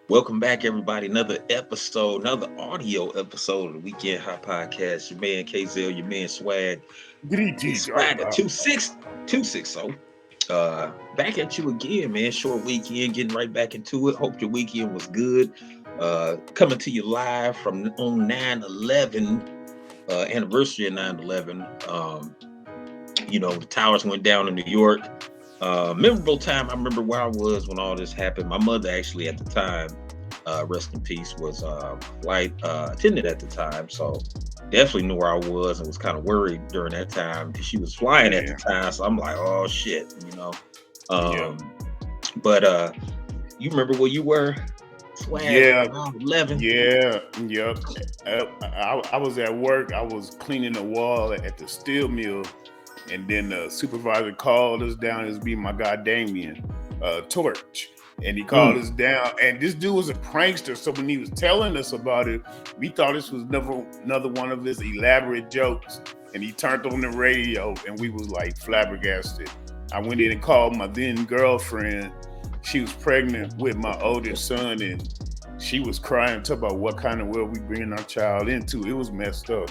Welcome back, everybody. Another episode, another audio episode of the Weekend Hot Podcast. Your man KZL, your man Swag. It's Greetings, Swag at 260. Back at you again, man. Short weekend, getting right back into it. Hope your weekend was good. Coming to you live from on 9/11, anniversary of 9/11. The towers went down in New York. Memorable time. I remember where I was when all this happened. My mother actually at the time, rest in peace, was flight attendant at the time. So definitely knew where I was and was kind of worried during that time because she was flying at the Yeah, time. So I'm like, oh shit. yeah, Um, but you remember where you were? Swag yeah, 11. yep. I was at work. I was cleaning the wall at the steel mill, and then the supervisor called us down. It was me, my guy Damien, Torch, and he called Mm, us down. And this dude was a prankster, so when he was telling us about it, we thought this was another one of his elaborate jokes. And he turned on the radio, and we was like flabbergasted. I went in and called my then girlfriend. She was pregnant with my oldest son, and she was crying, talking about what kind of world we bringing our child into. It was messed up.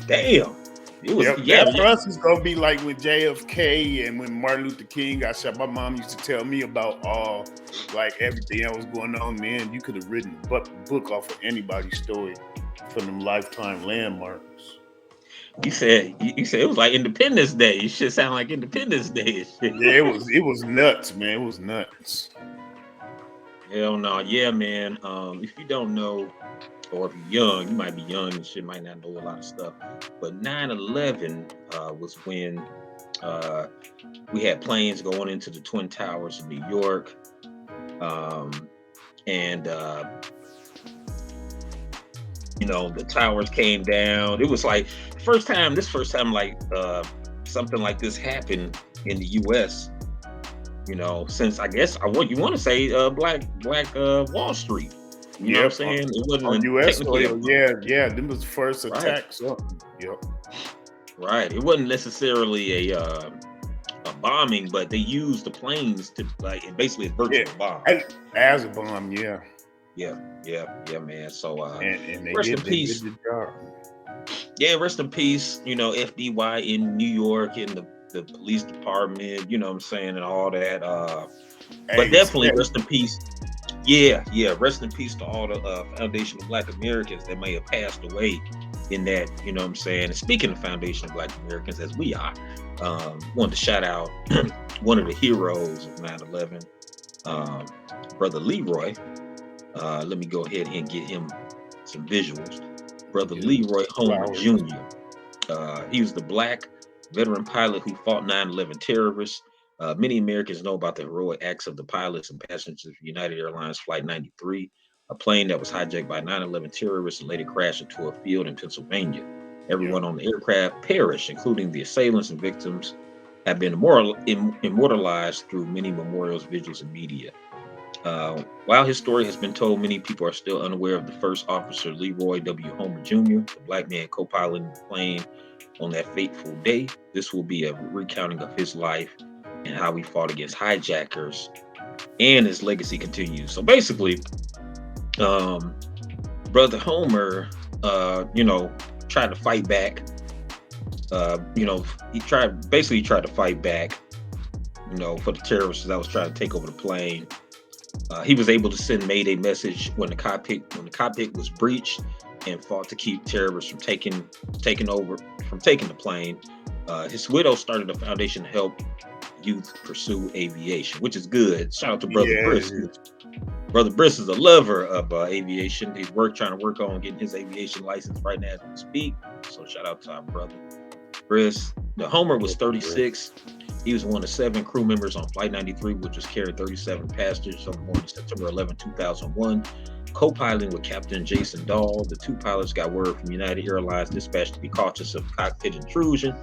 damn. It was, Yep, yeah, that yeah. for us is gonna be like when JFK and when Martin Luther King got shot. My mom used to tell me about all like everything that was going on. Man, you could have written a book off of anybody's story from them lifetime landmarks. You said it was like Independence Day. It should sound like Independence Day and shit. Yeah, it was nuts, man. It was nuts. Hell no, yeah, man. If you don't know, or if you're young, you might be young and shit, might not know a lot of stuff. But 9/11 was when uh, we had planes going into the Twin Towers in New York. Um, and the towers came down. It was like this first time like something like this happened in the US, since I guess what you want to say black Wall Street. You know what I'm Yep, saying? It on wasn't U.S. technically a soil. Yeah. Them was the first right, attacks. Yep. right. It wasn't necessarily a bombing, but they used the planes to like basically a Yeah, virtual bomb. as a bomb. Yeah, Yeah, yeah, man. So and they rest in did peace. the job. Yeah, rest in peace. FDY in New York and the police department. You know what I'm saying, and all that. But Hey, definitely rest in peace. Yeah. Rest in peace to all the Foundation of Black Americans that may have passed away in that. You know what I'm saying. And speaking of Foundation of Black Americans, as we are, wanted to shout out one of the heroes of 9/11, um, Brother Leroy. Let me go ahead and get him some visuals. Brother yeah, Leroy Homer flowers. Jr. He was the black veteran pilot who fought 9/11 terrorists. Many Americans know about the heroic acts of the pilots and passengers of United Airlines Flight 93, a plane that was hijacked by 9/11 terrorists and later crashed into a field in Pennsylvania. Yep. Everyone on the aircraft perished, including the assailants and victims, have been immortalized through many memorials, vigils, and media. While his story has been told, many people are still unaware of the first officer, Leroy W. Homer Jr., the black man co-piloting the plane on that fateful day. This will be a recounting of his life and how he fought against hijackers, and his legacy continues. So basically, um, Brother Homer, tried to fight back. He tried to fight back, for the terrorists that was trying to take over the plane. He was able to send Mayday message when the cockpit was breached, and fought to keep terrorists from taking the plane. His widow started a foundation to help youth pursue aviation, which is good. Shout out to Brother Yeah, it Briss. is. Brother Briss is a lover of aviation. He's trying to work on getting his aviation license right now as we speak. So shout out to our brother Briss. The Homer was 36. He was one of 7 crew members on Flight 93, which was carrying 37 passengers on the morning of September 11, 2001. Co-piloting with Captain Jason Dahl, the 2 pilots got word from United Airlines dispatch to be cautious of cockpit intrusion.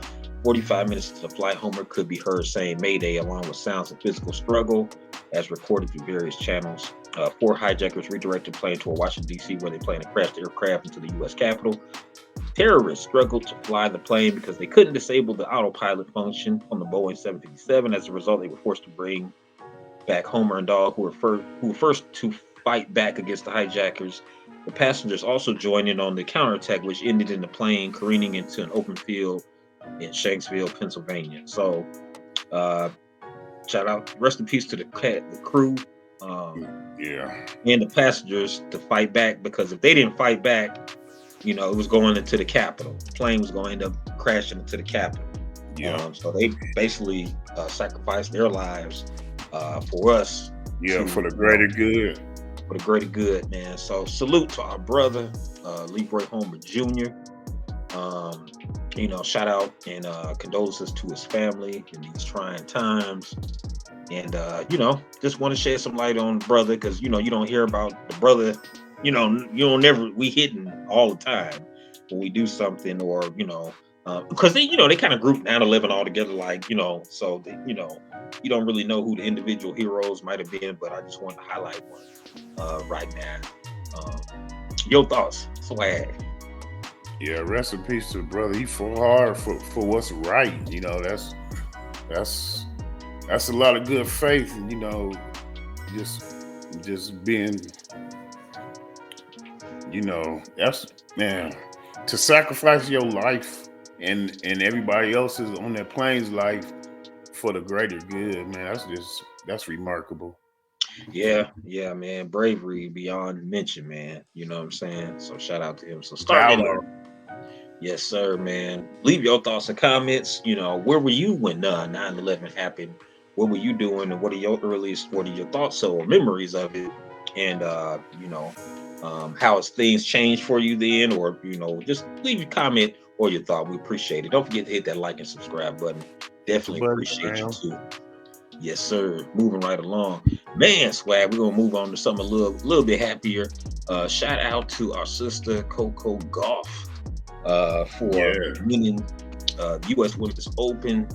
45 minutes into the flight, Homer could be heard saying Mayday along with sounds of physical struggle as recorded through various channels. 4 hijackers redirected the plane toward Washington, D.C., where they plan to crash the aircraft into the U.S. Capitol. Terrorists struggled to fly the plane because they couldn't disable the autopilot function on the Boeing 757. As a result, they were forced to bring back Homer and Dahl, who were first to fight back against the hijackers. The passengers also joined in on the counterattack, which ended in the plane careening into an open field in Shanksville, Pennsylvania. So, shout out, rest in peace to the crew, and the passengers to fight back, because if they didn't fight back, it was going into the Capitol. The plane was going to end up crashing into the Capitol. So they basically sacrificed their lives for us. For the greater good. For the greater good, man. So salute to our brother, Leroy Homer Jr. Shout out and condolences to his family in these trying times. And just want to shed some light on the brother, because you don't hear about the brother. We hitting all the time when we do something, or because they kind of group 9/11 all together, so they, you don't really know who the individual heroes might have been, but I just wanted to highlight one right now. Your thoughts, Swag? Yeah, rest in peace to the brother. He fought hard for what's right. That's a lot of good faith, and just being, that's, man, to sacrifice your life and everybody else's on that plane's life for the greater good, man. That's remarkable. Yeah, man. Bravery beyond mention, man. You know what I'm saying? So shout out to him. So starting it off. Yes, sir, man. Leave your thoughts and comments. Where were you when 9/11 happened? What were you doing, and what are your thoughts or memories of it? And how has things changed for you then? Or just leave your comment or your thought. We appreciate it. Don't forget to hit that like and subscribe button. Definitely appreciate you too. Yes, sir. Moving right along, man. Swag. We're gonna move on to something a little bit happier. Shout out to our sister Coco Gauff for winning the U.S. Women's Open.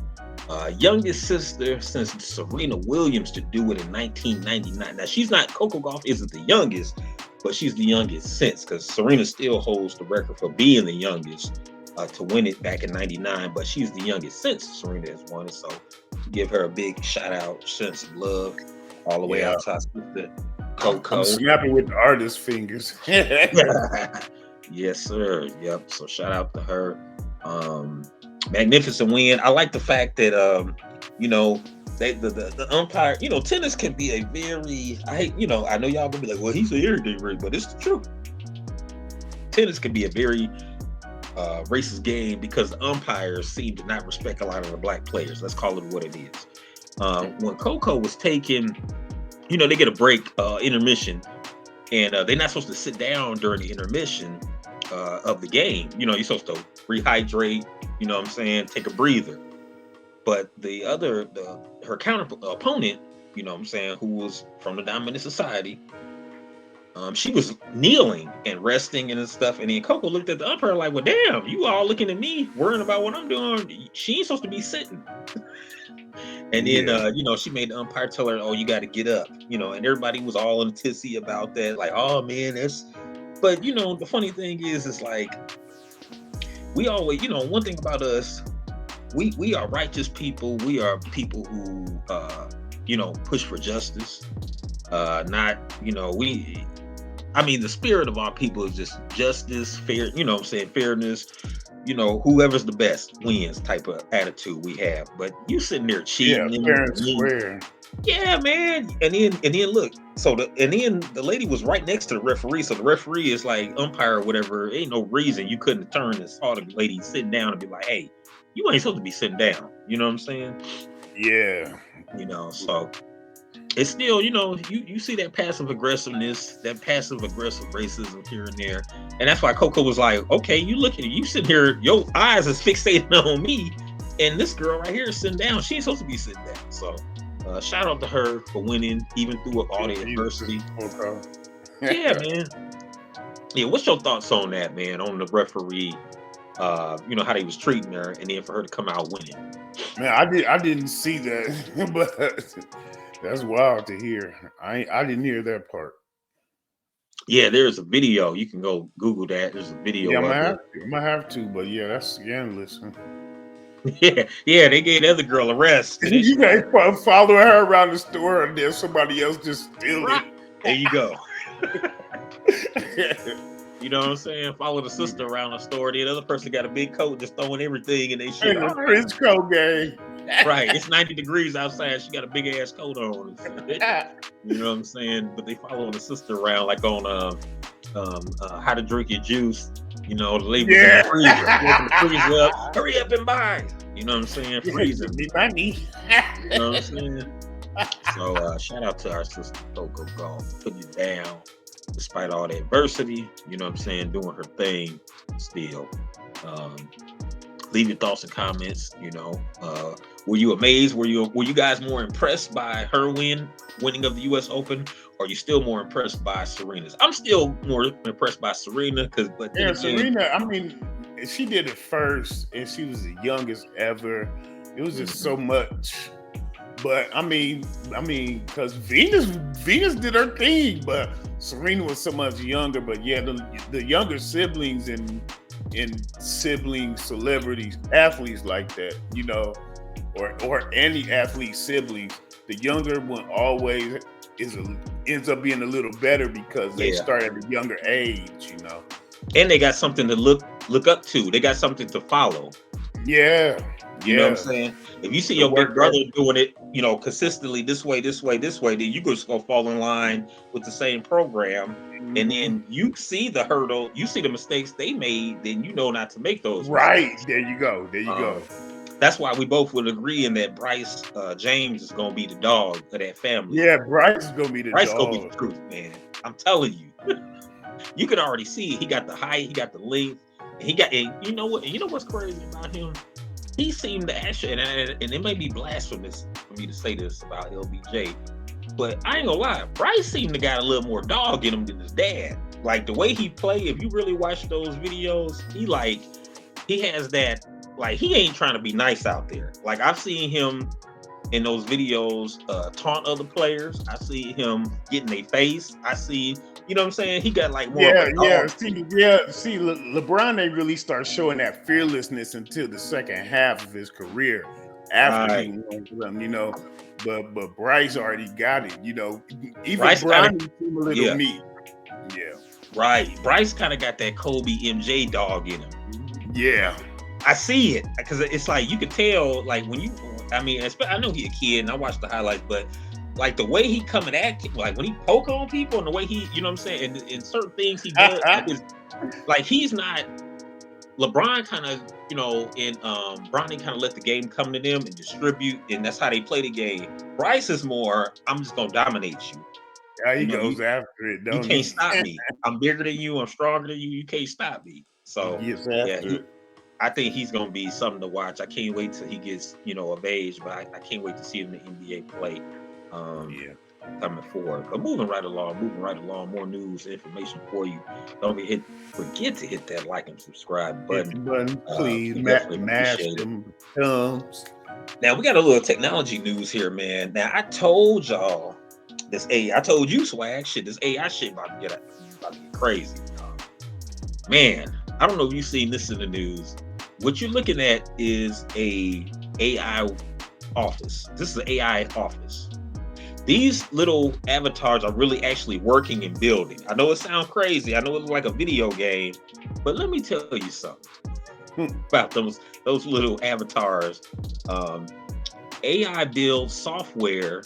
Youngest sister since Serena Williams to do it in 1999. Now Coco Gauff isn't the youngest, but she's the youngest since, because Serena still holds the record for being the youngest to win it back in 99, but she's the youngest since Serena has won it. So give her a big shout out, send some love all the way out to our sister Coco. I'm snapping with the artist fingers. Yes, sir. Yep. So shout out to her. Magnificent win. I like the fact that the umpire, tennis can be a very, I know y'all gonna be like, well, he's an irritating, but it's the truth. Tennis can be a very racist game, because the umpires seem to not respect a lot of the black players. Let's call it what it is. When Coco was taken, they get a break, intermission, and they're not supposed to sit down during the intermission of the game. You're supposed to rehydrate, take a breather. But her counter opponent, who was from the dominant society, she was kneeling and resting and stuff. And then Coco looked at the umpire like, well, damn, you all looking at me, worrying about what I'm doing. She ain't supposed to be sitting. And then, she made the umpire tell her, oh, you got to get up, and everybody was all in a tizzy about that. Like, oh, man, but, the funny thing is like, we always, one thing about us, we are righteous people. We are people who, push for justice. The spirit of our people is just justice, fair, fairness. Whoever's the best wins type of attitude we have. But you sitting there cheating. Yeah, fair and square. Yeah, man. And then look, then the lady was right next to the referee. So the referee is like, umpire or whatever. Ain't no reason you couldn't turn and saw the lady sitting down and be like, hey, you ain't supposed to be sitting down. You know what I'm saying? Yeah. So it's still, you see that passive aggressiveness, that passive aggressive racism here and there. And that's why Coco was like, okay, you sitting here, your eyes is fixated on me. And this girl right here is sitting down. She ain't supposed to be sitting down. So shout out to her for winning, even through all the adversity. Yeah, man. Yeah, what's your thoughts on that, man? On the referee, how they was treating her, and then for her to come out winning. Man, I didn't see that, but that's wild to hear. I didn't hear that part. Yeah, there's a video. You can go Google that. There's a video. Yeah, I might have to, but yeah, that's scandalous. Yeah, they gave the other girl a rest. You guys follow her around the store, and then somebody else just steal it. There you go. You know what I'm saying? Follow the sister around the store. The other person got a big coat, just throwing everything in their shit. All right. It's coat game. Right. It's 90 degrees outside. She got a big ass coat on. You know what I'm saying? But they follow the sister around like on how to drink your juice. You know, the label in the freezer. Up. Hurry up and buy. You know what I'm saying? Freezing. Me money. You know what I'm saying? So shout out to our sister Coco Golf, putting it down despite all the adversity. You know what I'm saying? Doing her thing still. Leave your thoughts and comments. You know, were you amazed? Were you guys more impressed by her winning of the U.S. Open? Or are you still more impressed by Serena's? I'm still more impressed by Serena Serena. I mean, she did it first, and she was the youngest ever. It was just so much. But I mean, because Venus did her thing, but Serena was so much younger. But yeah, the younger siblings and sibling celebrities, athletes like that, you know, or any athlete siblings, the younger one always ends up being a little better because they start at a younger age, you know. And they got something to look up to. They got something to follow. Yeah. You know what I'm saying? If you see your big brother doing it, you know, consistently this way, then you just go fall in line with the same program. Mm-hmm. And then you see the hurdle, you see the mistakes they made, then you know not to make those mistakes. There you go. That's why we both would agree in that Bryce James is going to be the dog of that family. Yeah, Bryce is going to be the dog. Bryce going to be the truth, man. I'm telling you. You can already see it. He got the height, he got the length, and you know what? You know what's crazy about him? He seemed to actually, and it may be blasphemous for me to say this about LBJ, but I ain't gonna lie, Bryce seemed to got a little more dog in him than his dad. Like the way he play, if you really watch those videos, he has that, like he ain't trying to be nice out there. Like I've seen him in those videos taunt other players. I see him get in their face. I see, you know what I'm saying? He got like more. See, LeBron ain't really start showing that fearlessness until the second half of his career. After he won them, you know. But Bryce already got it, you know. Even Bryce seemed a little meat. Yeah. Right. Bryce kind of got that Kobe MJ dog in him. Yeah. I see it because it's like you could tell, like when you, I mean, I know he's a kid and I watched the highlights, but like the way he coming at, like when he poke on people and the way he, you know what I'm saying, and certain things he does, like he's not, LeBron kind of, you know, and Bronny kind of let the game come to them and distribute, and that's how they play the game. Bryce is more, I'm just gonna dominate you. Yeah, he goes after it. You can't stop me. I'm bigger than you. I'm stronger than you. You can't stop me. So I think he's gonna be something to watch. I can't wait till he gets, you know, of age, but I can't wait to see him in the NBA play. Coming forward. But moving right along, more news, information for you. Don't forget to hit that like and subscribe button. Please, mash them thumbs. Now we got a little technology news here, man. Now I told y'all this AI. I told you, Swag, this AI shit about to get crazy. Man, I don't know if you've seen this in the news. What you're looking at is a AI office. This is an AI office. These little avatars are really actually working and building. I know it sounds crazy. I know it looks like a video game, but let me tell you something about those little avatars. AI builds software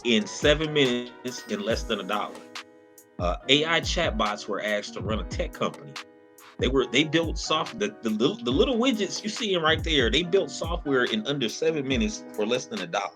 in 7 minutes in less than $1. AI chatbots were asked to run a tech company. They built software. The little widgets you see right there. They built software in under 7 minutes for less than $1.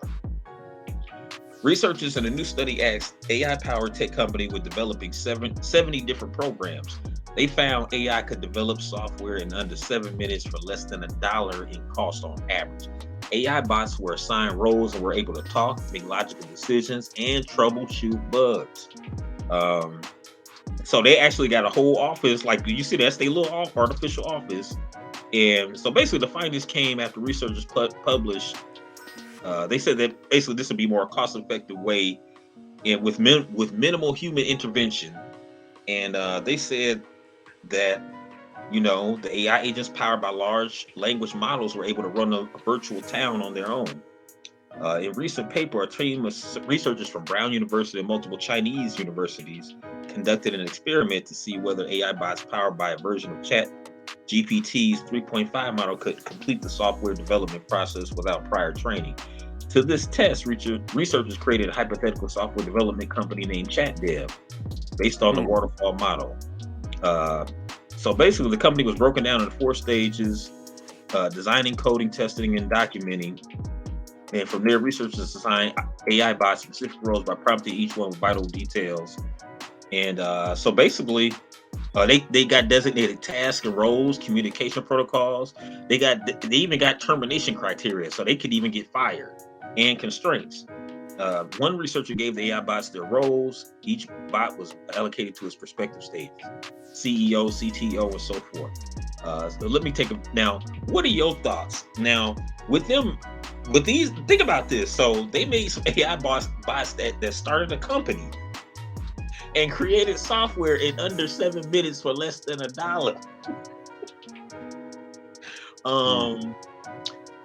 Researchers in a new study asked AI-powered tech company with developing 70 different programs. They found AI could develop software in under 7 minutes for less than $1 in cost on average. AI bots were assigned roles and were able to talk, make logical decisions, and troubleshoot bugs. So they actually got a whole office, like you see, that's their little artificial office. And so basically the findings came after researchers published. They said that basically this would be more cost-effective way and with minimal human intervention. And they said that, you know, the AI agents powered by large language models were able to run a virtual town on their own. In recent paper, a team of researchers from Brown University and multiple Chinese universities conducted an experiment to see whether AI bots powered by a version of Chat GPT's 3.5 model could complete the software development process without prior training. To this test, researchers created a hypothetical software development company named ChatDev based on the waterfall model. So basically, the company was broken down into 4 stages: designing, coding, testing, and documenting. And from there, researchers assigned AI bots specific roles by prompting each one with vital details. And so basically, they got designated tasks and roles, communication protocols. They even got termination criteria, so they could even get fired, and constraints. One researcher gave the AI bots their roles. Each bot was allocated to its respective stages: CEO, CTO, and so forth. So let me take a now. What are your thoughts now with them? With these, think about this. So they made some AI bots that started a company and created software in under 7 minutes for less than $1.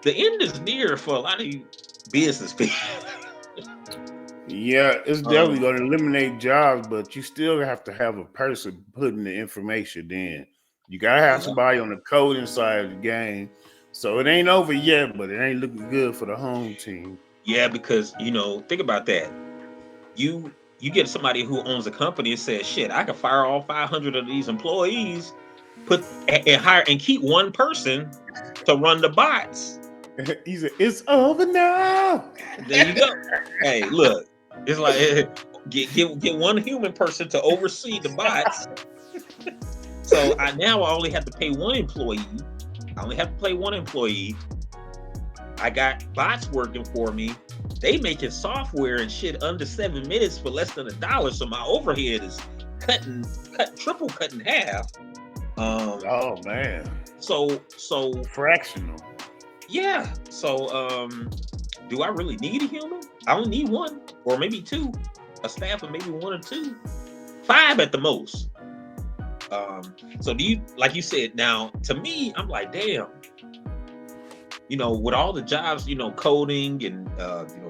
The end is near for a lot of you business people. Yeah, it's definitely going to eliminate jobs, but you still have to have a person putting the information in. You got to have somebody on the coding side of the game. So it ain't over yet, but it ain't looking good for the home team. Yeah, because, think about that. You get somebody who owns a company and says, shit, I can fire all 500 of these employees, and hire and keep one person to run the bots. He said, it's over now. There you go. Hey, look, it's like get one human person to oversee the bots. So I only have to pay one employee. I got bots working for me. They making software and shit under 7 minutes for less than $1. So my overhead is cut in half. Oh man. So fractional. Yeah. So do I really need a human? I only need one, or maybe 2. A staff of maybe 1 or 2. 5 at the most. So do you, like you said, now to me, I'm like, damn, with all the jobs, coding and,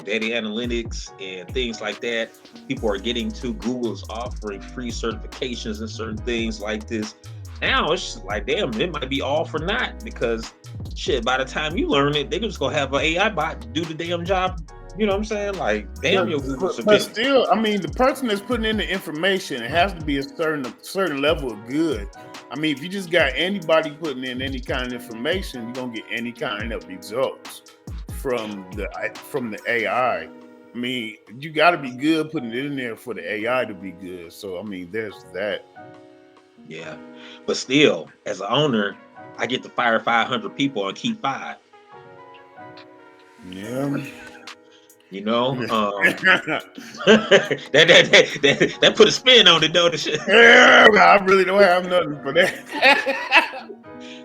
data analytics and things like that, people are getting to. Google's offering free certifications and certain things like this. Now it's just like, damn, it might be all for naught, because shit, by the time you learn it, they're just gonna have an AI bot do the damn job. You know what I'm saying? Like, damn, your Google. But still, I mean, the person that's putting in the information, it has to be a certain level of good. I mean, if you just got anybody putting in any kind of information, you're gonna get any kind of results from the AI. I mean, you got to be good putting it in there for the AI to be good. So, I mean, there's that. Yeah, but still, as an owner, I get to fire 500 people and keep 5. Yeah. That put a spin on it, though. Yeah, I really don't have nothing for that.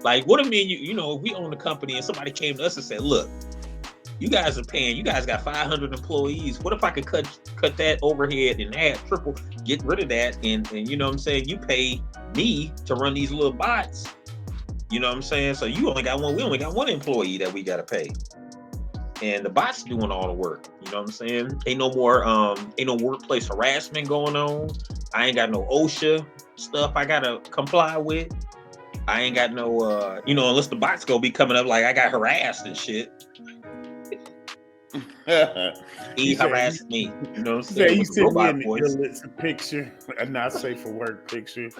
Like, what do you mean? If we own the company and somebody came to us and said, "Look, you guys are paying. You guys got 500 employees. What if I could cut that overhead in half, triple, get rid of that, and you know what I'm saying? You pay me to run these little bots. You know what I'm saying? So you only got one. We only got one employee that we got to pay." And the bots doing all the work. You know what I'm saying? Ain't no workplace harassment going on. I ain't got no OSHA stuff I gotta comply with. I ain't got no unless the bots go be coming up like I got harassed and shit. He harassed me. You know what I'm saying? You sent me an illicit picture, a not safe for work picture.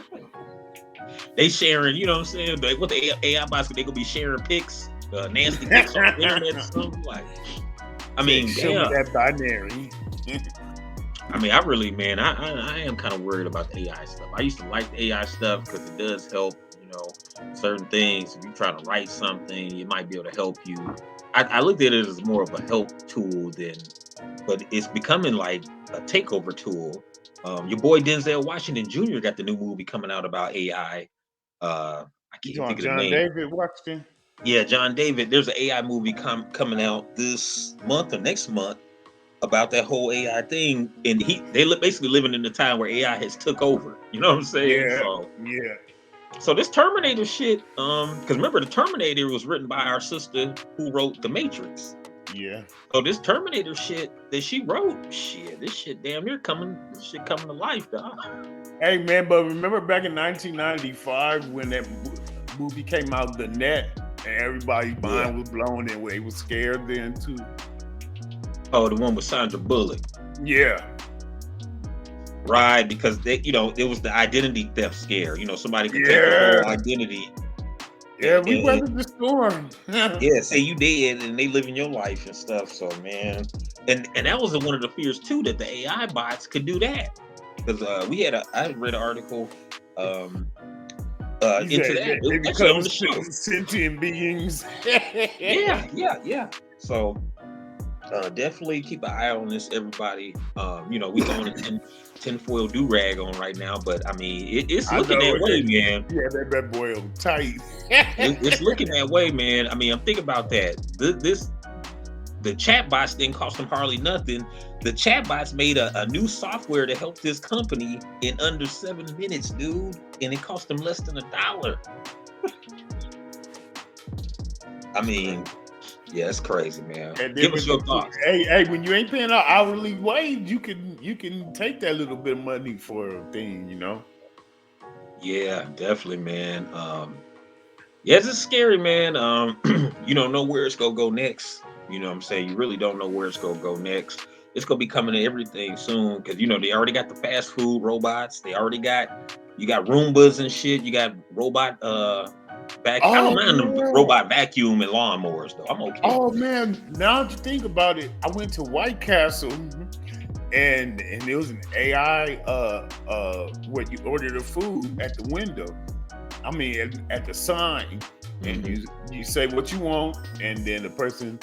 They sharing, you know what I'm saying? Like, what the AI bots, they gonna be sharing pics? Nasty pics on the internet or something. Like, I mean, show me that binary. I mean, I really, man, I am kind of worried about the AI stuff. I used to like the AI stuff because it does help, certain things. If you're trying to write something, it might be able to help you. I looked at it as more of a help tool but it's becoming like a takeover tool. Your boy Denzel Washington Jr. got the new movie coming out about AI. I can't think of the name. John David Washington. Yeah, John David. There's an AI movie coming out this month or next month about that whole AI thing, and they basically living in the time where AI has took over. You know what I'm saying? Yeah. So this Terminator shit, because remember the Terminator was written by our sister who wrote The Matrix. Yeah. So this Terminator shit that she wrote, this shit damn near coming to life, dog. Hey man, but remember back in 1995 when that movie came out, The Net, and everybody's Yeah. mind was blown and they was scared then too. Oh, the one with Sandra Bullock. Yeah. Right, because they, it was the identity theft scare. Somebody could take your Yeah. whole identity. Yeah, we And weathered the storm. yeah, say you did, and they live in your life and stuff. So man, and that was one of the fears too, that the AI bots could do that. Because I read an article You into said that. It they was actually on the become show. sentient beings. Yeah. So definitely keep an eye on this, everybody. We throwing a tinfoil do-rag on right now, but I mean, it's I looking know that way, it. man. Yeah, that bad boy was tight. It's looking that way, man. I mean, I'm thinking about that. The chatbots didn't cost them hardly nothing. The chatbots made a new software to help this company in under 7 minutes, dude, and it cost them less than $1. I mean, yeah, it's crazy, man. Give us your thoughts. Hey, when you ain't paying an hourly wage, you can take that little bit of money for a thing, Yeah, definitely, man. Yeah, it's scary, man. You don't know where it's gonna go next. You know what I'm saying? You really don't know where it's gonna go next. It's gonna be coming to everything soon because they already got the fast food robots. You got Roombas and shit. You got robot I don't Oh mind the yeah. robot vacuum and lawnmowers though. I'm okay. Oh man, now that you think about it, I went to White Castle and there was an AI where you order the food at the window. I mean at the sign. And you say what you want, and then the person,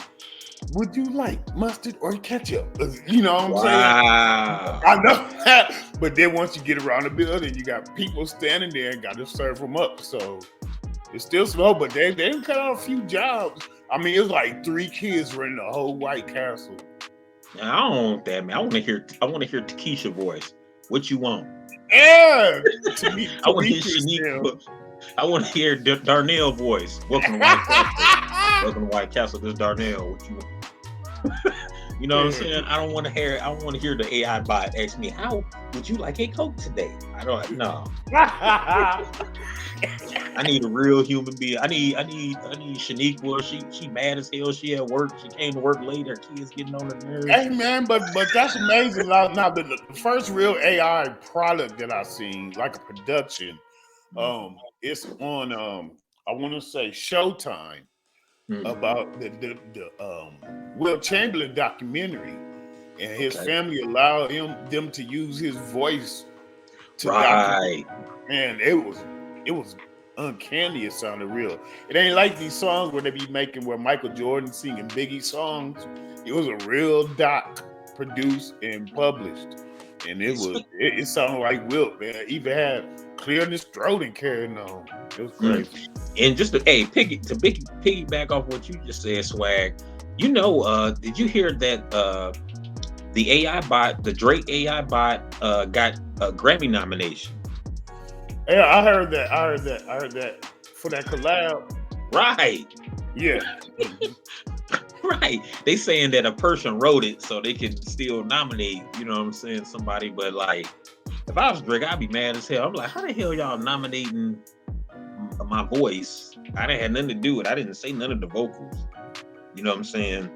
would you like mustard or ketchup? You know what I'm saying? Wow. I know that. But then once you get around the building, you got people standing there and got to serve them up. So it's still slow, but they cut out a few jobs. I mean, it's like 3 kids running the whole White Castle. Now, I don't want that, man. I want to hear Takesha voice. What you want? Yeah. I want to hear Shanique. I want to hear Darnell voice. Welcome to White Castle. Welcome to White Castle. This is Darnell. What you want? You know what I'm saying? I don't want to hear the AI bot ask me, how would you like a Coke today? I don't know. I need a real human being. I need Shanique. Well, she mad as hell. She at work. She came to work late. Her kids getting on her nerves. Hey man, but that's amazing. Now the first real AI product that I seen, like a production, it's on I want to say Showtime, about the Will Chamberlain documentary, and his family allowed them to use his voice to document. And it was uncanny. It sounded real. It ain't like these songs where they be making where Michael Jordan singing Biggie songs. It was a real doc produced and published, and it sounded like Wilt, man. Even had clearing his throat and carrying on. It was crazy. And just to piggyback off what you just said, Swag. Did you hear that the AI bot, the Drake AI bot, got a Grammy nomination? Yeah, I heard that for that collab. Right. Yeah. Right. They saying that a person wrote it so they can still nominate, you know what I'm saying, somebody. But like, if I was Drake, I'd be mad as hell. I'm like, how the hell y'all nominating my voice? I didn't have nothing to do with it. I didn't say none of the vocals. You know what I'm saying?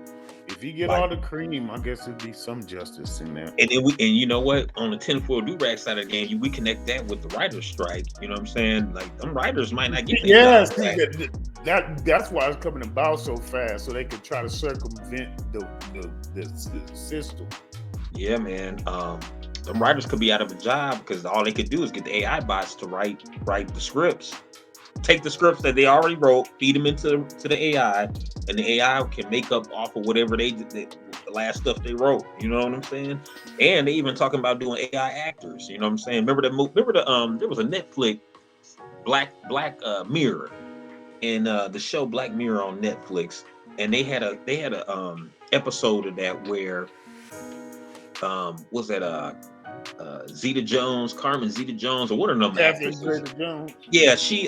If you get all the cream, I guess it'd be some justice in there. And then you know what? On the tinfoil do-rag side of the game, we connect that with the writer's strike. You know what I'm saying? Like, them writers might not get that's why it's coming about so fast, so they could try to circumvent the system. Yeah, man. Them writers could be out of a job because all they could do is get the AI bots to write the scripts. Take the scripts that they already wrote, feed them into the AI, and the AI can make up off of whatever the last stuff they wrote. You know what I'm saying? And they even talking about doing AI actors. You know what I'm saying? Remember there was a Netflix Black Mirror, and the show Black Mirror on Netflix, and they had a episode of that where was that Carmen Zeta Jones, or one of them actresses. Yeah, she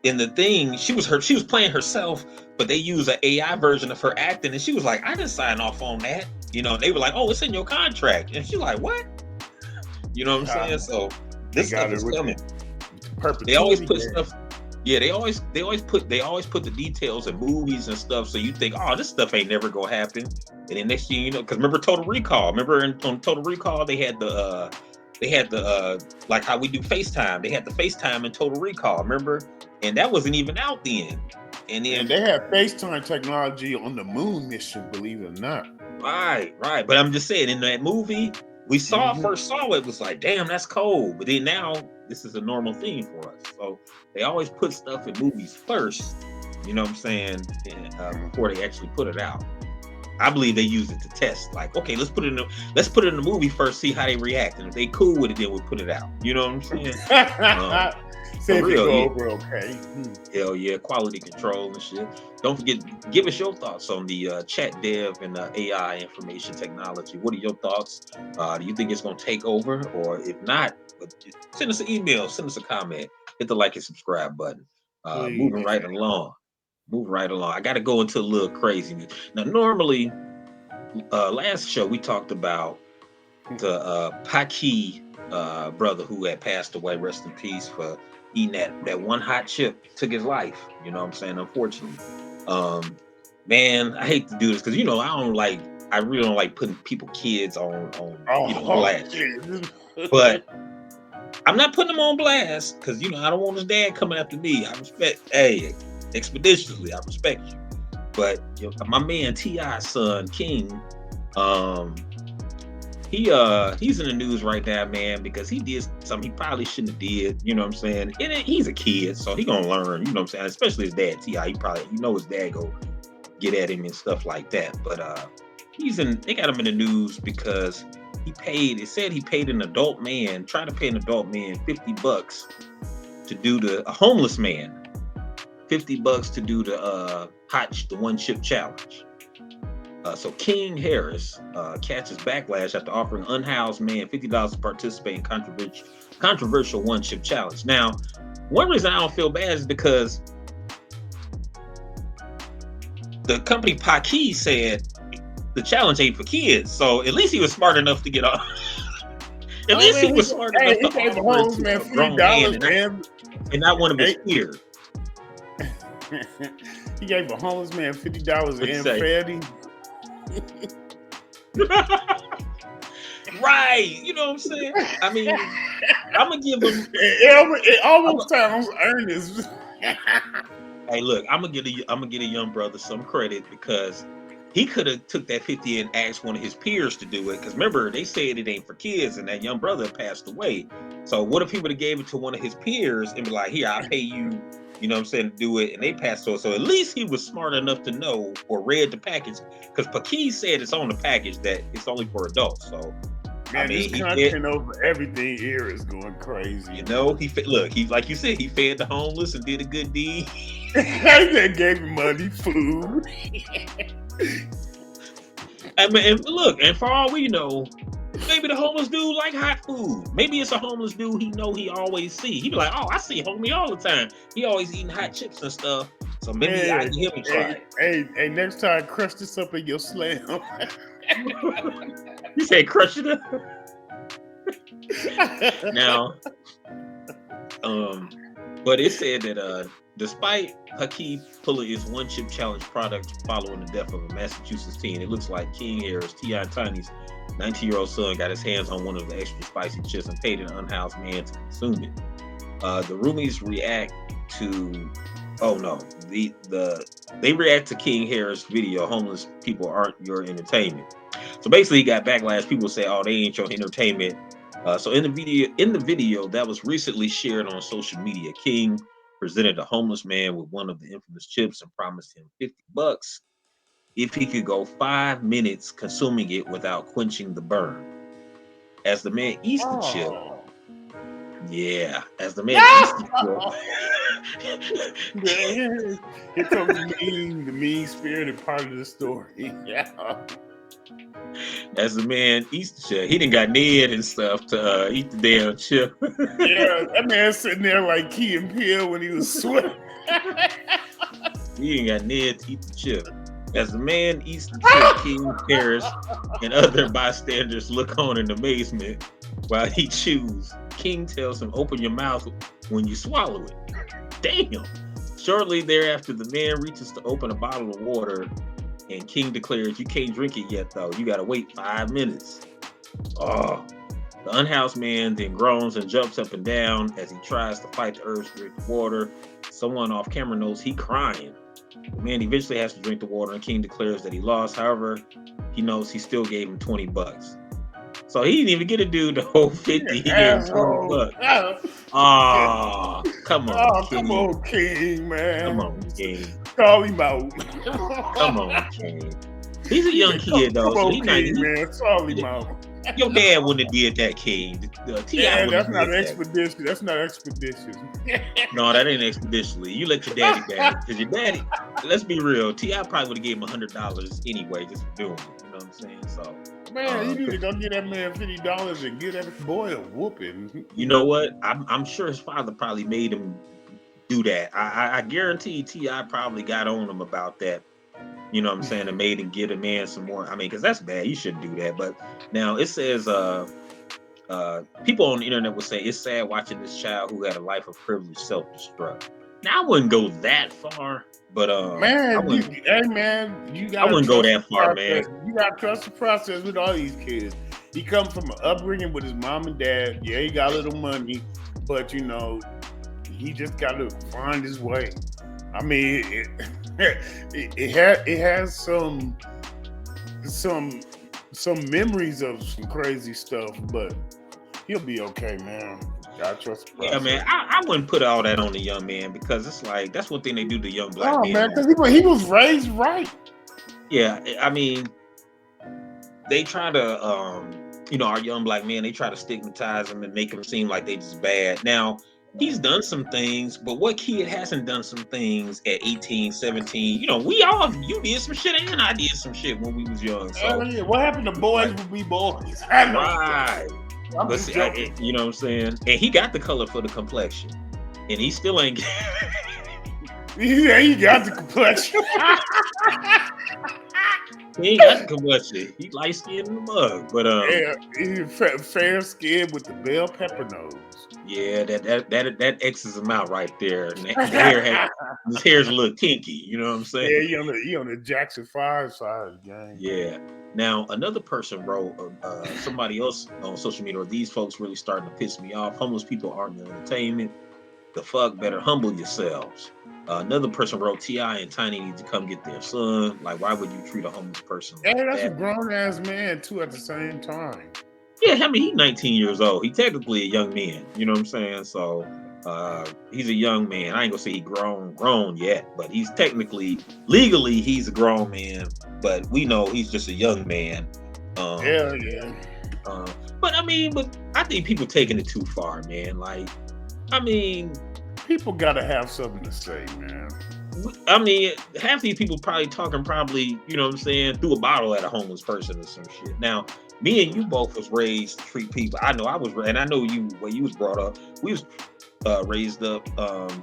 in the thing, she was playing herself, but they use an AI version of her acting, and she was like, I didn't sign off on that. You know, they were like, oh, it's in your contract. And she's like, what? You know what I'm saying? So this stuff is coming. Perpetuity. They always put stuff. Yeah, they always put the details in movies and stuff, so you think, oh, this stuff ain't never gonna happen. And then next thing you know, because remember Total Recall? Remember on Total Recall they had the like how we do FaceTime. They had the FaceTime in Total Recall, remember? And that wasn't even out then. And then they had FaceTime technology on the moon mission, believe it or not. Right. But I'm just saying, in that movie, we first saw it was like, damn, that's cold. But then now this is a normal thing for us. So they always put stuff in movies first, you know what I'm saying, before they actually put it out. I believe they use it to test, like, okay, let's put it in the movie first, see how they react, and if they cool with it, then we'll put it out. You know what I'm saying? For real, okay. Hell yeah, quality control and shit. Don't forget, give us your thoughts on the chat dev and AI information technology. What are your thoughts? Do you think it's going to take over? Or if not, send us an email, send us a comment, hit the like and subscribe button. Moving right along. I got to go into a little craziness. Now, normally, last show we talked about the Paki brother who had passed away, rest in peace, for eating that one hot chip, took his life. You know what I'm saying? Unfortunately. Man, I hate to do this because, you know, I really don't like putting kids on blast. But I'm not putting him on blast because, you know, I don't want his dad coming after me. I respect, expeditiously, I respect you. But my man T.I.'s son, King, he's in the news right now, man, because he did something he probably shouldn't have did. You know what I'm saying? And he's a kid, so he gonna learn. You know what I'm saying? Especially his dad, T.I. His dad go get at him and stuff like that. But they got him in the news because he paid an adult man, tried to pay an adult man $50 to do a homeless man $50 to do the one chip challenge. So King Harris catches backlash after offering unhoused man $50 to participate in controversial one chip challenge. Now, one reason I don't feel bad is because the company Paki said the challenge ain't for kids. So at least he was smart enough to get off. At least he was smart enough to offer it to a grown man and not one of his peers. He gave a homeless man $50 and fed him. Right, you know what I'm saying? I mean, I'm gonna give him. It almost sounds earnest. Hey, look, I'm gonna get a young brother some credit because he could have took that 50 and asked one of his peers to do it. Because remember, they said it ain't for kids, and that young brother passed away. So what if he would have gave it to one of his peers and be like, "Here, I'll pay you." You know what I'm saying, to do it, and they passed on. So at least he was smart enough to know or read the package, because Paki said it's on the package that it's only for adults. So man, this content over everything here is going crazy. You know, he's like you said, he fed the homeless and did a good deed. They gave him money, food. I mean, and for all we know, maybe the homeless dude like hot food. Maybe it's a homeless dude he always see. He be like, oh, I see homie all the time. He always eating hot chips and stuff. So maybe I give him a try. Hey, next time crush this up in your slam. You said crush it up? Now, but it said that despite Hakeem pulling his one chip challenge product following the death of a Massachusetts teen, it looks like King Harris, T.I. and Tiny's 19-year-old son got his hands on one of the extra spicy chips and paid an unhoused man to consume it. The roomies react to, they react to King Harris' video, "Homeless people aren't your entertainment." So basically, he got backlash. People say, "Oh, they ain't your entertainment." So in the video that was recently shared on social media, King presented a homeless man with one of the infamous chips and promised him $50 if he could go 5 minutes consuming it without quenching the burn. As the man eats the chip, Here comes the mean-spirited part of the story. As the man eats the chip, he done got Ned and stuff to eat the damn chip. Yeah, that man sitting there like Key and Peele when he was sweating. He ain't got Ned to eat the chip. As the man eats the chip, King Harris and other bystanders look on in amazement. while he chews. King tells him, "Open your mouth when you swallow it." Damn. Shortly thereafter, the man reaches to open a bottle of water, and King declares, "You can't drink it yet, though. You gotta wait 5 minutes." Oh. The unhoused man then groans and jumps up and down as he tries to fight the urge to drink the water. Someone off camera knows he crying. The man eventually has to drink the water, and King declares that he lost. However, he knows he still gave him $20. So he didn't even get a dude the whole 50. He gave him $20. Oh, come on, King. Come on, King, man. Come on, King. Call him out. Come on, King. He's a young kid, though. Come on, so King, man. Call him out. Your dad wouldn't have did that, King. Yeah, that's not expedition. That's not expeditious. No, that ain't expeditiously. You let your daddy back it. Because your daddy, let's be real, T.I. probably would have gave him $100 anyway just for doing it. You know what I'm saying? So, man, you need to go get that man $50 and get that boy a whooping. You know what? I'm sure his father probably made him do that. I guarantee T.I. probably got on him about that. You know what I'm saying? And made him get a man some more. I mean, because that's bad. You shouldn't do that. But now it says, people on the internet will say it's sad watching this child who had a life of privilege self-destruct. Now I wouldn't go that far, but man, I wouldn't go that far, man. You gotta trust the process with all these kids. He comes from an upbringing with his mom and dad. Yeah, he got a little money, but you know, he just gotta find his way. I mean, it has some memories of some crazy stuff, but he'll be okay, man. Gotta trust the process. Yeah, man, I wouldn't put all that on the young man because it's like that's one thing they do to young black men. Man, because he was raised right. Yeah, I mean, they try to, our young black men, they try to stigmatize them and make them seem like they just bad. Now, he's done some things, but what kid hasn't done some things at 18, 17? You know, you did some shit and I did some shit when we was young. So. Yeah. What happened to boys will be boys? Right. But see, you know what I'm saying? And he got the color for the complexion. And he still ain't Yeah, he got the complexion. He ain't got the complexion. He light skinned in the mug. But yeah, he's fair skinned with the bell pepper nose. Yeah, that X's him out right there. And his hair's a little kinky, you know what I'm saying? Yeah, he on the Jackson 5 side of the game. Yeah. Now, another person wrote, somebody else on social media, or these folks really starting to piss me off. Homeless people aren't the entertainment. The fuck, better humble yourselves. Another person wrote, T.I. and Tiny need to come get their son. Like, why would you treat a homeless person like that? That's a grown-ass man, too, at the same time. Yeah, I mean, he's 19 years old. He's technically a young man. You know what I'm saying? So, he's a young man. I ain't gonna say he grown yet, but he's technically, legally, he's a grown man. But we know he's just a young man. Yeah. But I think people taking it too far, man. Like, I mean, people gotta have something to say, man. I mean, half these people probably, you know what I'm saying, threw a bottle at a homeless person or some shit. Now, me and you both was raised to treat people. I know I was, and I know you, where you was brought up. We was raised up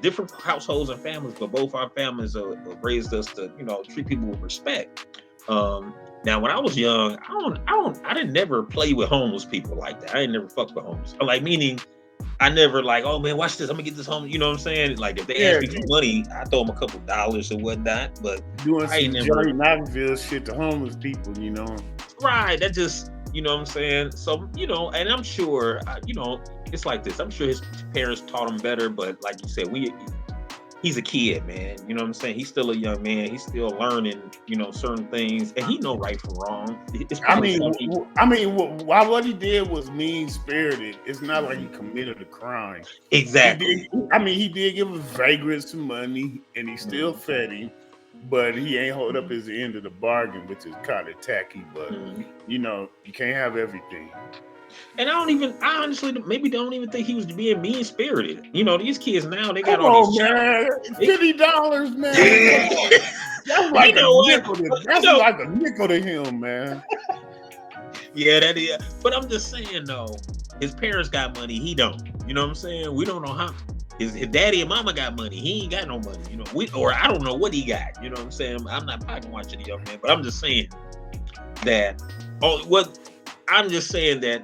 different households and families, but both our families raised us to, you know, treat people with respect. Now, when I was young, I didn't never play with homeless people like that. I didn't never fuck with homeless. Like, meaning, I never like, oh man, watch this, I'm gonna get this home. You know what I'm saying? Like, if they ask me for money, I throw them a couple dollars or whatnot. But doing some Johnny Knoxville shit to homeless people, you know? Right. That just, you know what I'm saying? So, you know, and I'm sure, you know, it's like this. I'm sure his parents taught him better, but like you said, he's a kid, man. You know what I'm saying? He's still a young man. He's still learning, you know, certain things, and he know right from wrong. What he did was mean spirited. It's not like he committed a crime. Exactly. He did give his vagrants some money, and he still fed him, but he ain't hold up his end of the bargain, which is kind of tacky. But you know, you can't have everything. And I honestly maybe don't even think he was being mean spirited. You know, these kids now, they got all these man. $50, man. That's like like a nickel to him, man. Yeah, that is. But I'm just saying though, his parents got money, he don't. You know what I'm saying? We don't know how. His daddy and mama got money. He ain't got no money. You know, or I don't know what he got. You know what I'm saying? I'm not pocket watching the young man, but I'm just saying that. I'm just saying that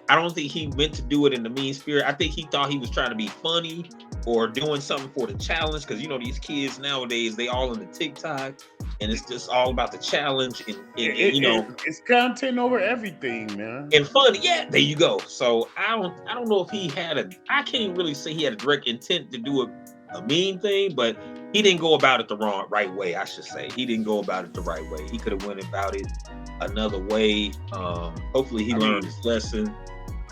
I don't think he meant to do it in the mean spirit. I think he thought he was trying to be funny or doing something for the challenge, because you know these kids nowadays, they all in the TikTok, and it's just all about the challenge and you know, it's content over everything, man. and fun. Yeah, there you go. So I don't know if he had I can't really say he had a direct intent to do a mean thing, but he didn't go about it the right way. I should say he didn't go about it the right way. He could have went about it another way. Hopefully he learned his lesson.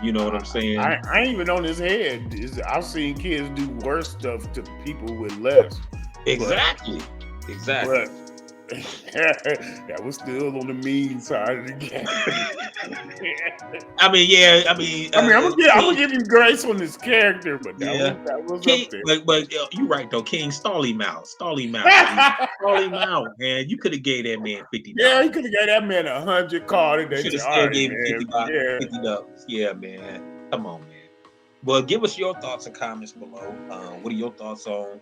You know what I'm saying? I ain't even on his head. I've seen kids do worse stuff to people with less. Exactly. But that was still on the mean side of the game. I mean, I'm gonna give him grace on his character, but that was King, up there. but you're right though, King. Stall him out, stall him out, man. You could have gave that man $50. Yeah, he could have gave that man 100 card. Should have still gave him $50. Yeah, man. Come on, man. Well, give us your thoughts and comments below. What are your thoughts on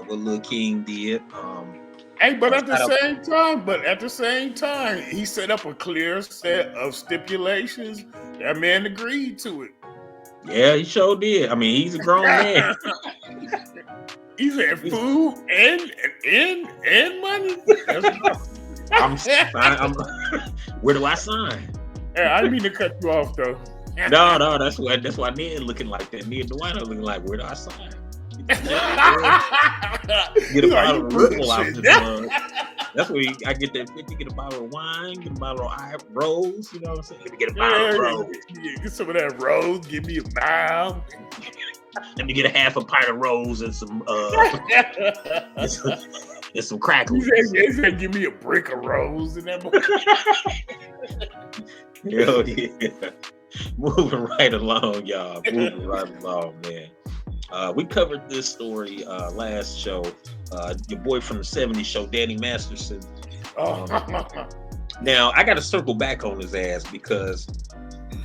what Lil King did? Hey, but at the same time, he set up a clear set of stipulations. That man agreed to it. Yeah, he sure did. I mean, he's a grown man. He said food and money. I'm where do I sign? Yeah, I didn't mean to cut you off though. No, that's why Ned looking like that. Ned Dwight looking like, where do I sign? Get a bottle of Ripple out the mug. That's where I get that 50, get a bottle of wine, get a bottle of rose, you know what I'm saying? Let me get a bottle of rose. Get some of that rose, give me a mile. Let me get a half a pint of rose and some and some crackers. He said, give me a brick of rose in that book. Hell yeah. Moving right along, y'all. Moving right along, man. We covered this story last show. Your boy from the 70s show, Danny Masterson. Now, I got to circle back on his ass because,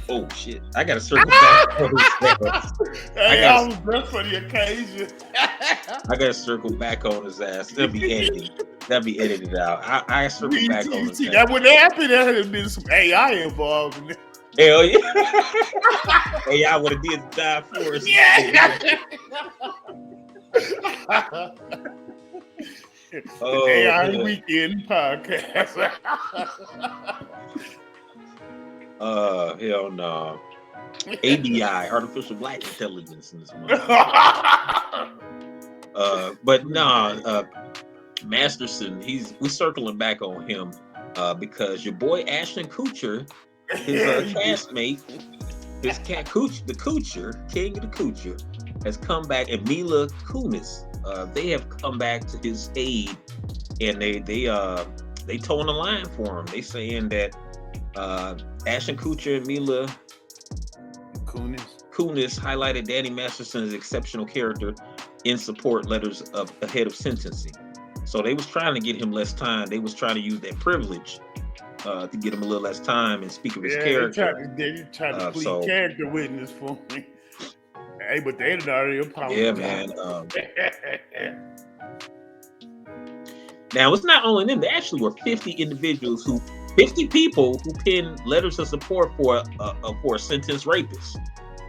oh shit, I got to circle back on his ass. Hey, I was dressed for the occasion. I got to circle back on his ass. That'll be edited out. I circle back on his ass. That wouldn't happen. There had been some AI involved in it. Hell yeah. AI would have did the dive for us. Yeah. Oh, AI man. Weekend podcast. Hell no. ABI, Artificial Black Intelligence in this month. But no, Masterson, we circling back on him because your boy Ashton Kutcher, his castmate, his cat Cooch, the Kutcher, King of the Kutcher, has come back, and Mila Kunis, they have come back to his aid, and they towing the line for him. They saying that Ashton Kutcher and Mila Kunis highlighted Danny Masterson's exceptional character in support letters ahead of sentencing. So they was trying to get him less time. They was trying to use that privilege to get him a little less time and speak of his character. They tried to plead character witness for me. Hey, but they had already apologized. Yeah, man. Now, it's not only them. There actually were 50 people who penned letters of support for a sentenced rapist.